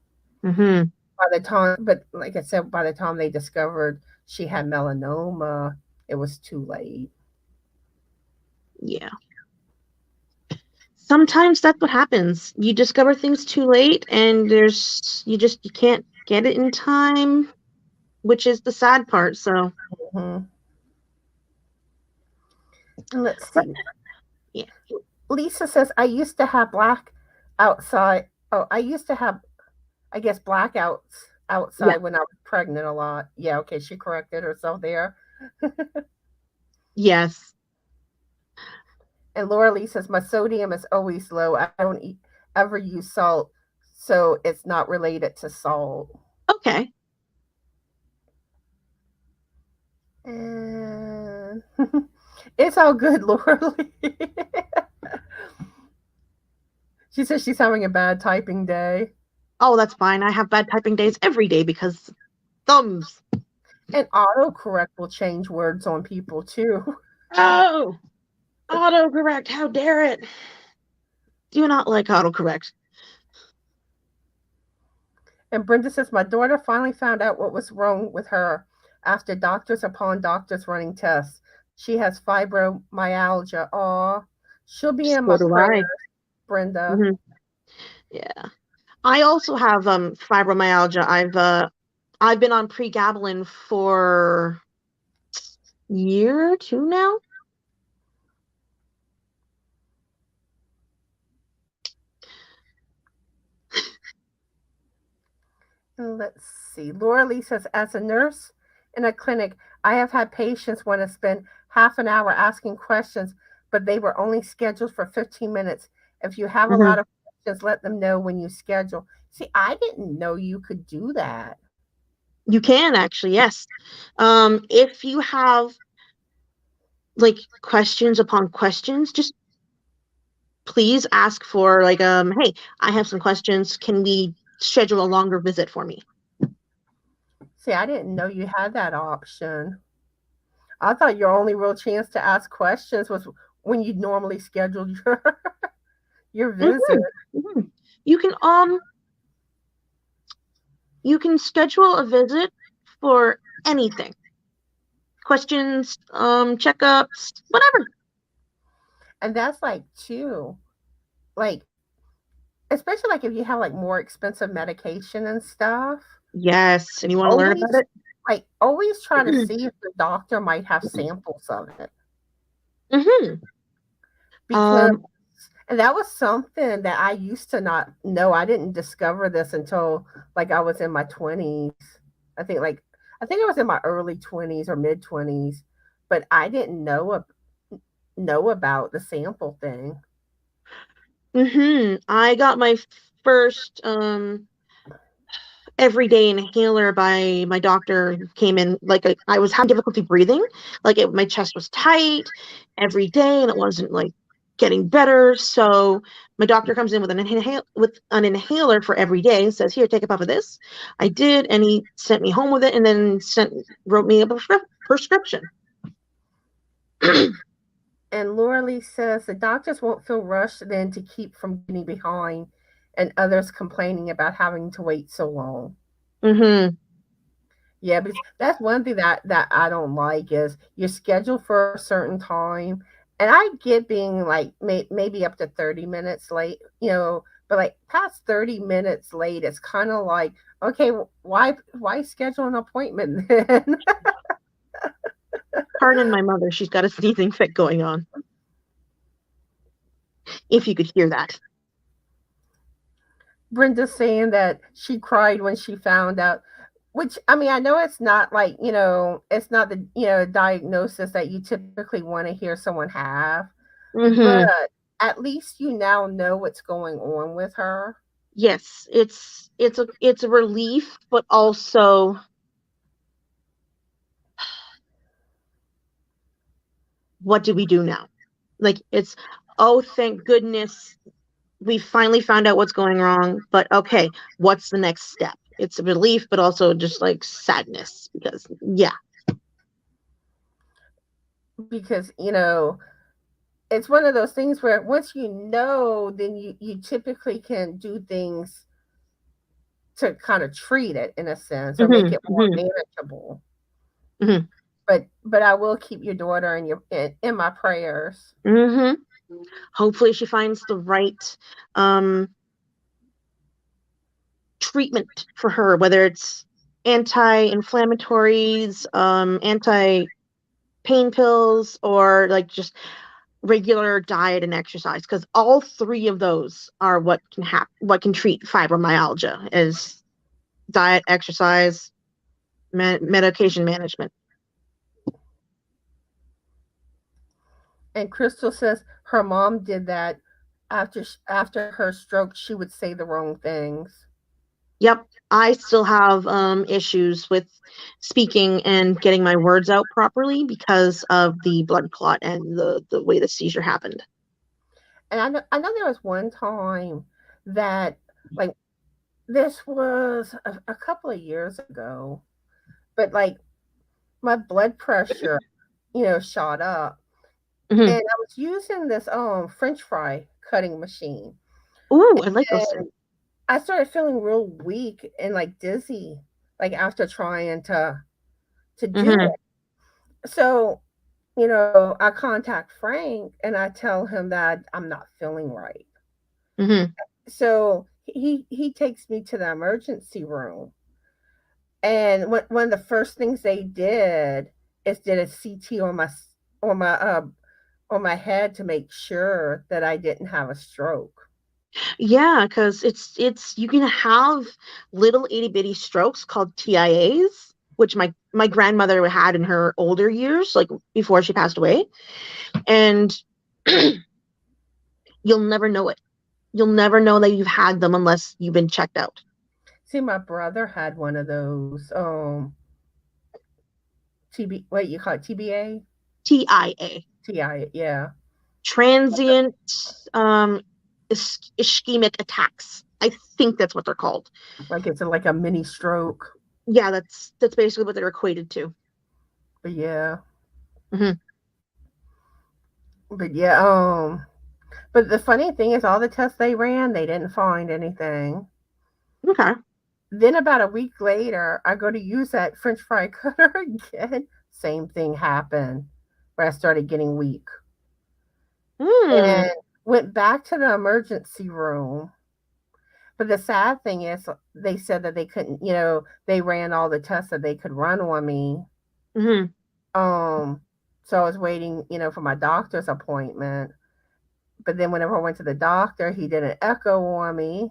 Mm-hmm. By the time, but like I said, by the time they discovered she had melanoma, it was too late. Yeah. Sometimes that's what happens. You discover things too late, and you can't get it in time, which is the sad part. So, Hmm. Let's but see. yeah. Lisa says, I used to have black outside. Oh, I used to have, I guess, blackouts Yeah. outside when I was pregnant a lot. Yeah, okay, she corrected herself there. Yes. And Laura Lee says, my sodium is always low. I don't ever use salt, so it's not related to salt. Okay. And it's all good, Laura Lee. She says she's having a bad typing day. Oh, that's fine. I have bad typing days every day because thumbs. And autocorrect will change words on people too. Oh, autocorrect. How dare it? Do not like autocorrect. And Brenda says, my daughter finally found out what was wrong with her after doctors upon doctors running tests. She has fibromyalgia. Aw, she'll be in So my do prayers, I. Brenda. Hmm. Yeah. I also have fibromyalgia. I've been on pregabalin for a year or two now. Let's see. Laura Lee says, as a nurse in a clinic, I have had patients want to spend half an hour asking questions, but they were only scheduled for 15 minutes. If you have a Hmm. lot of questions, let them know when you schedule. See, I didn't know you could do that. You can actually, yes. If you have like questions upon questions, just please ask for like, hey, I have some questions. Can we schedule a longer visit for me? See, I didn't know you had that option. I thought your only real chance to ask questions was when you normally scheduled your visit. Hmm. Hmm. You can you can schedule a visit for anything. Questions, checkups, whatever. And that's like too, like especially like if you have like more expensive medication and stuff, Yes, and you want to learn always about always try to it? see if the doctor might have samples of it. Hmm. Because Um, and that was something that I used to not know. I didn't discover this until like I was in my 20s. I think like I think I was in my early 20s or mid 20s, but I didn't know about the sample thing. I got my first everyday inhaler by my doctor. Who came in like I was having difficulty breathing, my chest was tight every day, and it wasn't like getting better. So my doctor comes in with an inhaler for every day and says, "Here, take a puff of this." I did, and he sent me home with it, and then wrote me a prescription. And Laura Lee says the doctors won't feel rushed then to keep from getting behind and others complaining about having to wait so long. Hmm. Yeah, because that's one thing that I don't like is you're scheduled for a certain time, and I get being like maybe up to 30 minutes late. But like past 30 minutes late, it's kind of like, okay, why schedule an appointment then? Pardon my mother. She's got a sneezing fit going on. If you could hear that. Brenda's saying that she cried when she found out, which I mean, I know it's not like, it's not the, diagnosis that you typically want to hear someone have, Mm-hmm. but at least you now know what's going on with her. Yes, it's a relief, but also what do we do now? Like it's, oh, thank goodness we finally found out what's going wrong, but okay, what's the next step? It's a relief, but also just like sadness because yeah. Because, it's one of those things where once you know, then you typically can do things to kind of treat it in a sense or make Mm-hmm, it more mm-hmm, manageable. mm-hmm, But I will keep your daughter in my prayers. mm-hmm. Hopefully she finds the right um treatment for her, whether it's anti-inflammatories, anti-pain pills, or like just regular diet and exercise, because all three of those are what can treat fibromyalgia is diet, exercise, medication management. And Crystal says her mom did that after her stroke. She would say the wrong things. Yep, I still have issues with speaking and getting my words out properly because of the blood clot and the way the seizure happened. And I know there was one time that, like, this was a couple of years ago, but like my blood pressure, shot up, Hmm. and I was using this French fry cutting machine, Ooh, I like those things. and I started feeling real weak and like dizzy, like after trying to do Hmm. it. So, I contact Frank and I tell him that I'm not feeling right. Hmm. So he takes me to the emergency room, and one of the first things they did a CT on my on my head to make sure that I didn't have a stroke. Yeah, because it's you can have little itty bitty strokes called TIAs, which my grandmother had in her older years, like before she passed away, and you'll never know it. You'll never know that you've had them unless you've been checked out. See, my brother had one of those TB, what you call it, TBA, TIA, TI, yeah. transient ischemic attacks. I think that's what they're called. Like it's like a mini stroke. Yeah, that's basically what they're equated to. But yeah, Hmm. but yeah, but the funny thing is, all the tests they ran, they didn't find anything. Okay. Then about a week later, I go to use that French fry cutter again. Same thing happened, where I started getting weak, Hmm. and went back to the emergency room. But the sad thing is, they said that they couldn't. They ran all the tests that they could run on me. Hmm. Um, so I was waiting, for my doctor's appointment. But then whenever I went to the doctor, he did an echo on me,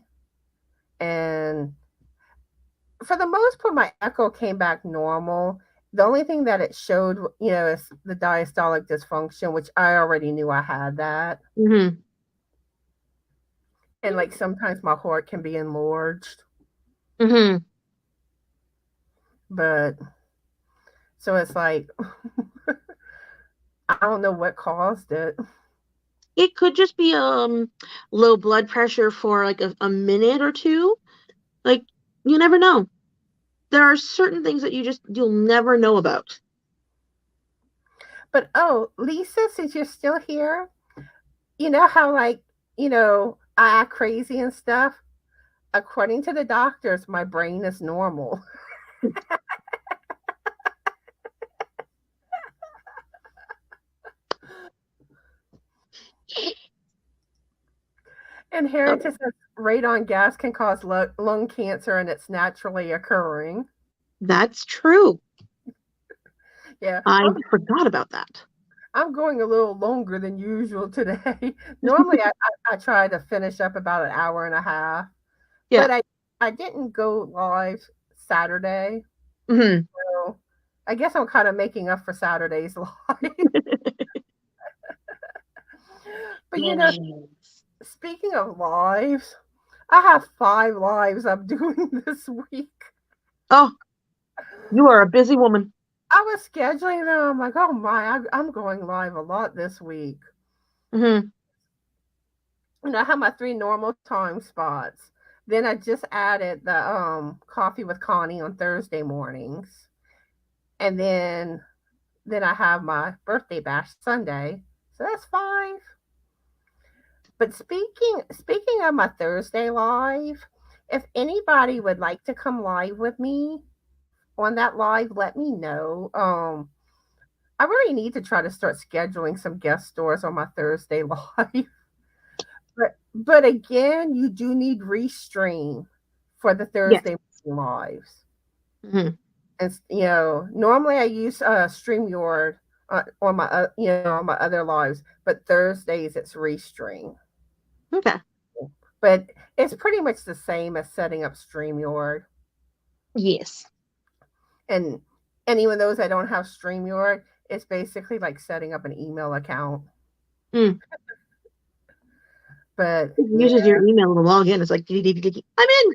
and for the most part, my echo came back normal. The only thing that it showed, is the diastolic dysfunction, which I already knew I had that. Hmm. And like sometimes my heart can be enlarged, Hmm. but so it's like I don't know what caused it. It could just be low blood pressure for like a minute or two. Like you never know. There are certain things that you'll never know about. But oh, Lisa, since you're still here, you know how like, I act crazy and stuff? According to the doctors, my brain is normal. And Oh, Harriet says, radon gas can cause lung cancer and it's naturally occurring. That's true. Yeah. I forgot about that. I'm going a little longer than usual today. Normally, I try to finish up about an hour and a half, Yeah. but I didn't go live Saturday. Mm-hmm. So I guess I'm kind of making up for Saturday's live. But Yes. speaking of lives, I have 5 lives I'm doing this week. Oh, you are a busy woman. I was scheduling them. I'm like, oh my, I'm going live a lot this week. Mm-hmm. And I have my 3 normal time spots. Then I just added the coffee with Connie on Thursday mornings. And then I have my birthday bash Sunday. So that's 5. But speaking of my Thursday live, if anybody would like to come live with me on that live, let me know. I really need to try to start scheduling some guest stores on my Thursday live. But again, you do need restream for the Yes. Thursday lives. Mm-hmm. And normally I use StreamYard on my on my other lives, but Thursdays it's restream. Okay. But it's pretty much the same as setting up StreamYard. Yes. And even those that don't have StreamYard, it's basically like setting up an email account. Mm. But It uses your email to log in. It's like, I'm in.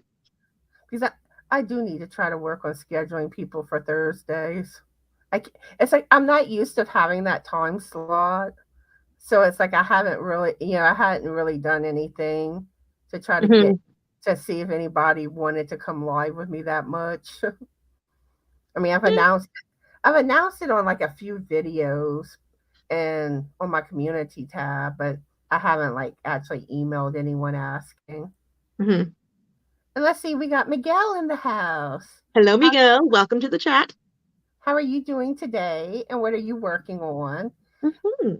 Because I do need to try to work on scheduling people for Thursdays. It's like I'm not used to having that time slot. So it's like I haven't really, I hadn't really done anything to try to Mm-hmm. get to see if anybody wanted to come live with me that much. I mean, I've announced it on like a few videos and on my community tab, but I haven't like actually emailed anyone asking. Mm-hmm. And let's see, we got Miguel in the house. Hello, Miguel. Welcome to the chat. How are you doing today? And what are you working on? Mm-hmm.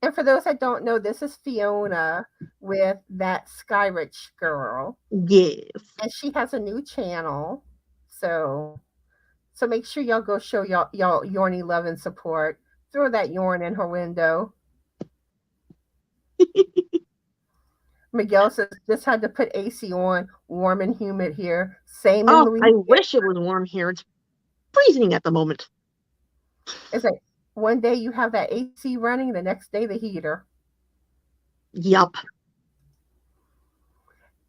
And for those that don't know, this is Fiona with that Scirich girl. Yes. And she has a new channel. So make sure y'all go show y'all Yorny love and support. Throw that yarn in her window. Miguel says just had to put AC on, warm and humid here. Same in Louisiana. I wish it was warm here. It's freezing at the moment. It's like one day you have that AC running, the next day the heater. Yup.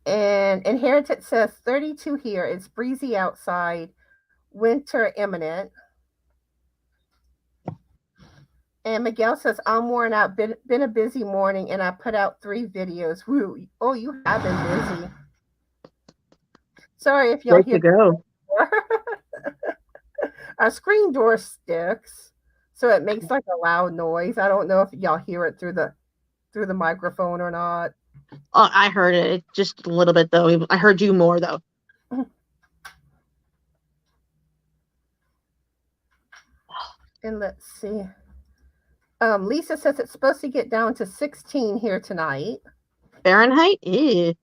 And Inherited says 32 here. It's breezy outside. Winter imminent. And Miguel says, I'm worn out. Been a busy morning, and I put out 3 videos. Woo. Oh, you have been busy. Sorry if y'all Great hear. to go. Our screen door sticks, so it makes like a loud noise. I don't know if y'all hear it through the microphone or not. Oh, I heard it just a little bit though. I heard you more though. And let's see. Lisa says it's supposed to get down to 16 here tonight. Fahrenheit? Ew.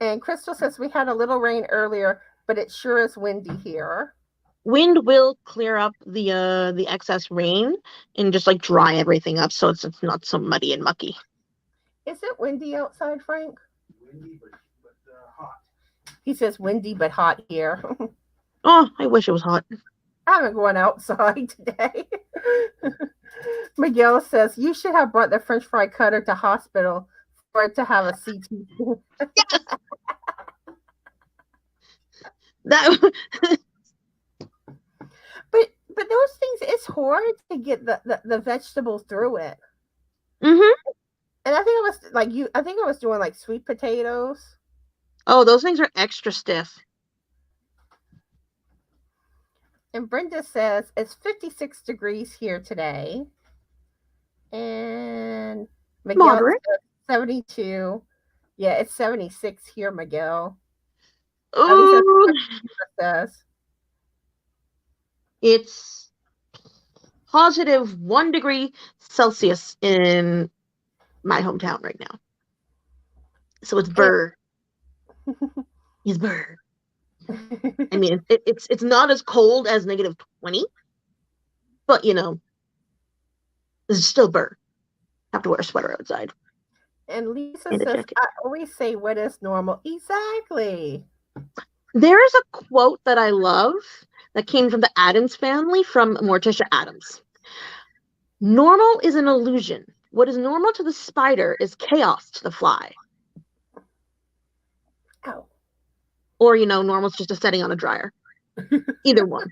And Crystal says we had a little rain earlier, but it sure is windy here. Wind will clear up the excess rain and just like dry everything up so it's not so muddy and mucky. Is it windy outside, Frank? Windy, but hot. He says windy but hot here. Oh, I wish it was hot. I haven't gone outside today. Miguel says you should have brought the French fry cutter to hospital for it to have a CT. Yes. That. But those things, it's hard to get the vegetables through it. Mm-hmm. And I think I was doing like sweet potatoes. Oh, those things are extra stiff. And Brenda says it's 56 degrees here today. And Miguel says 72. Yeah, it's 76 here, Miguel. At least that's what it says. It's +1 degree Celsius in my hometown right now. So it's Burr. He's Burr. I mean, it's not as cold as -20, but it's still Burr. Have to wear a sweater outside. And Lisa And a says, jacket. I always say what is normal. Exactly. There is a quote that I love that came from the Addams family from Morticia Addams. Normal is an illusion. What is normal to the spider is chaos to the fly. Oh. Or, normal is just a setting on a dryer. Either one.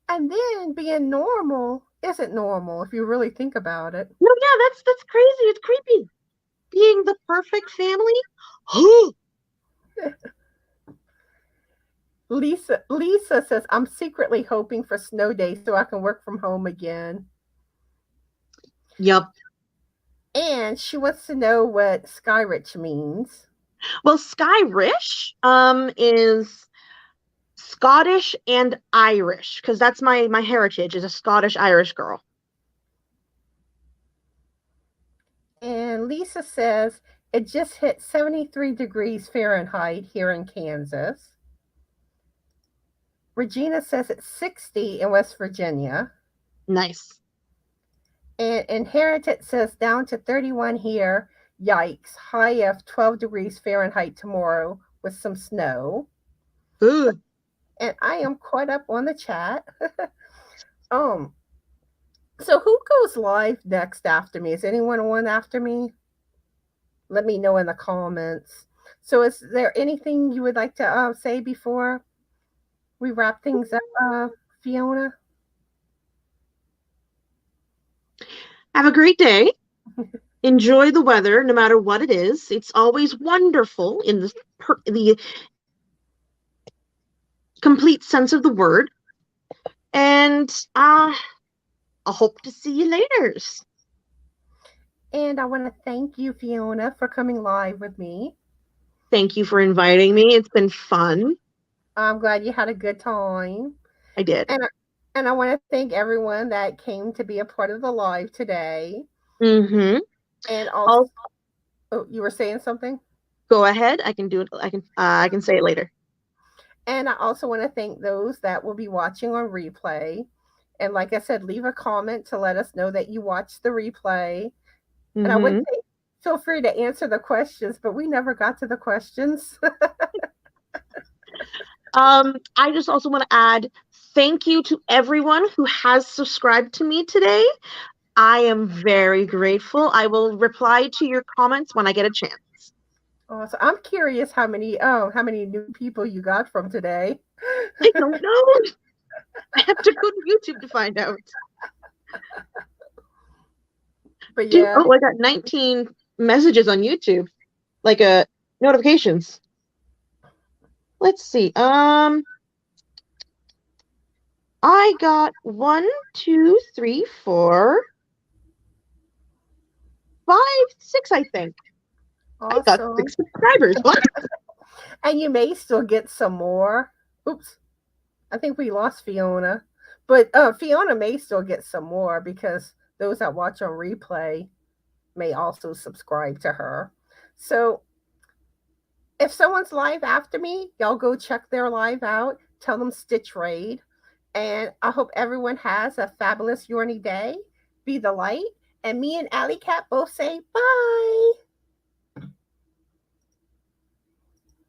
And then being normal isn't normal if you really think about it. No, yeah, that's crazy. It's creepy. Being the perfect family. Lisa says, I'm secretly hoping for snow days so I can work from home again. Yep. And she wants to know what Scirich means. Well, Scirich is Scottish and Irish, because that's my heritage, is a Scottish Irish girl. And Lisa says it just hit 73 degrees Fahrenheit here in Kansas. Regina says it's 60 in West Virginia. Nice. And Inherited says down to 31 here. Yikes. High of 12 degrees Fahrenheit tomorrow with some snow. Ooh. And I am caught up on the chat. So who goes live next after me? Is anyone on after me? Let me know in the comments. So is there anything you would like to say before we wrap things up, Fiona? Have a great day. Enjoy the weather, no matter what it is. It's always wonderful in the complete sense of the word. And I hope to see you later. And I want to thank you, Fiona, for coming live with me. Thank you for inviting me. It's been fun. I'm glad you had a good time. I did. And I want to thank everyone that came to be a part of the live today. Mm-hmm. And also, oh, you were saying something? Go ahead. I can do it. I can say it later. And I also want to thank those that will be watching on replay. And like I said, leave a comment to let us know that you watched the replay. Mm-hmm. And I would say, feel free to answer the questions, but we never got to the questions. I just also want to add thank you to everyone who has subscribed to me today. I am very grateful. I will reply to your comments when I get a chance. Oh, so I'm curious how many new people you got from today. I don't know. I have to go to YouTube to find out. But yeah. I got 19 messages on YouTube, like notifications. Let's see. I got 1, 2, 3, 4, 5, 6, I think. Awesome. I got 6 subscribers. And you may still get some more. Oops. I think we lost Fiona. But Fiona may still get some more because those that watch on replay may also subscribe to her. So if someone's live after me, y'all go check their live out. Tell them Stitch Raid. And I hope everyone has a fabulous Yorny day. Be the light. And me and Alley Cat both say bye.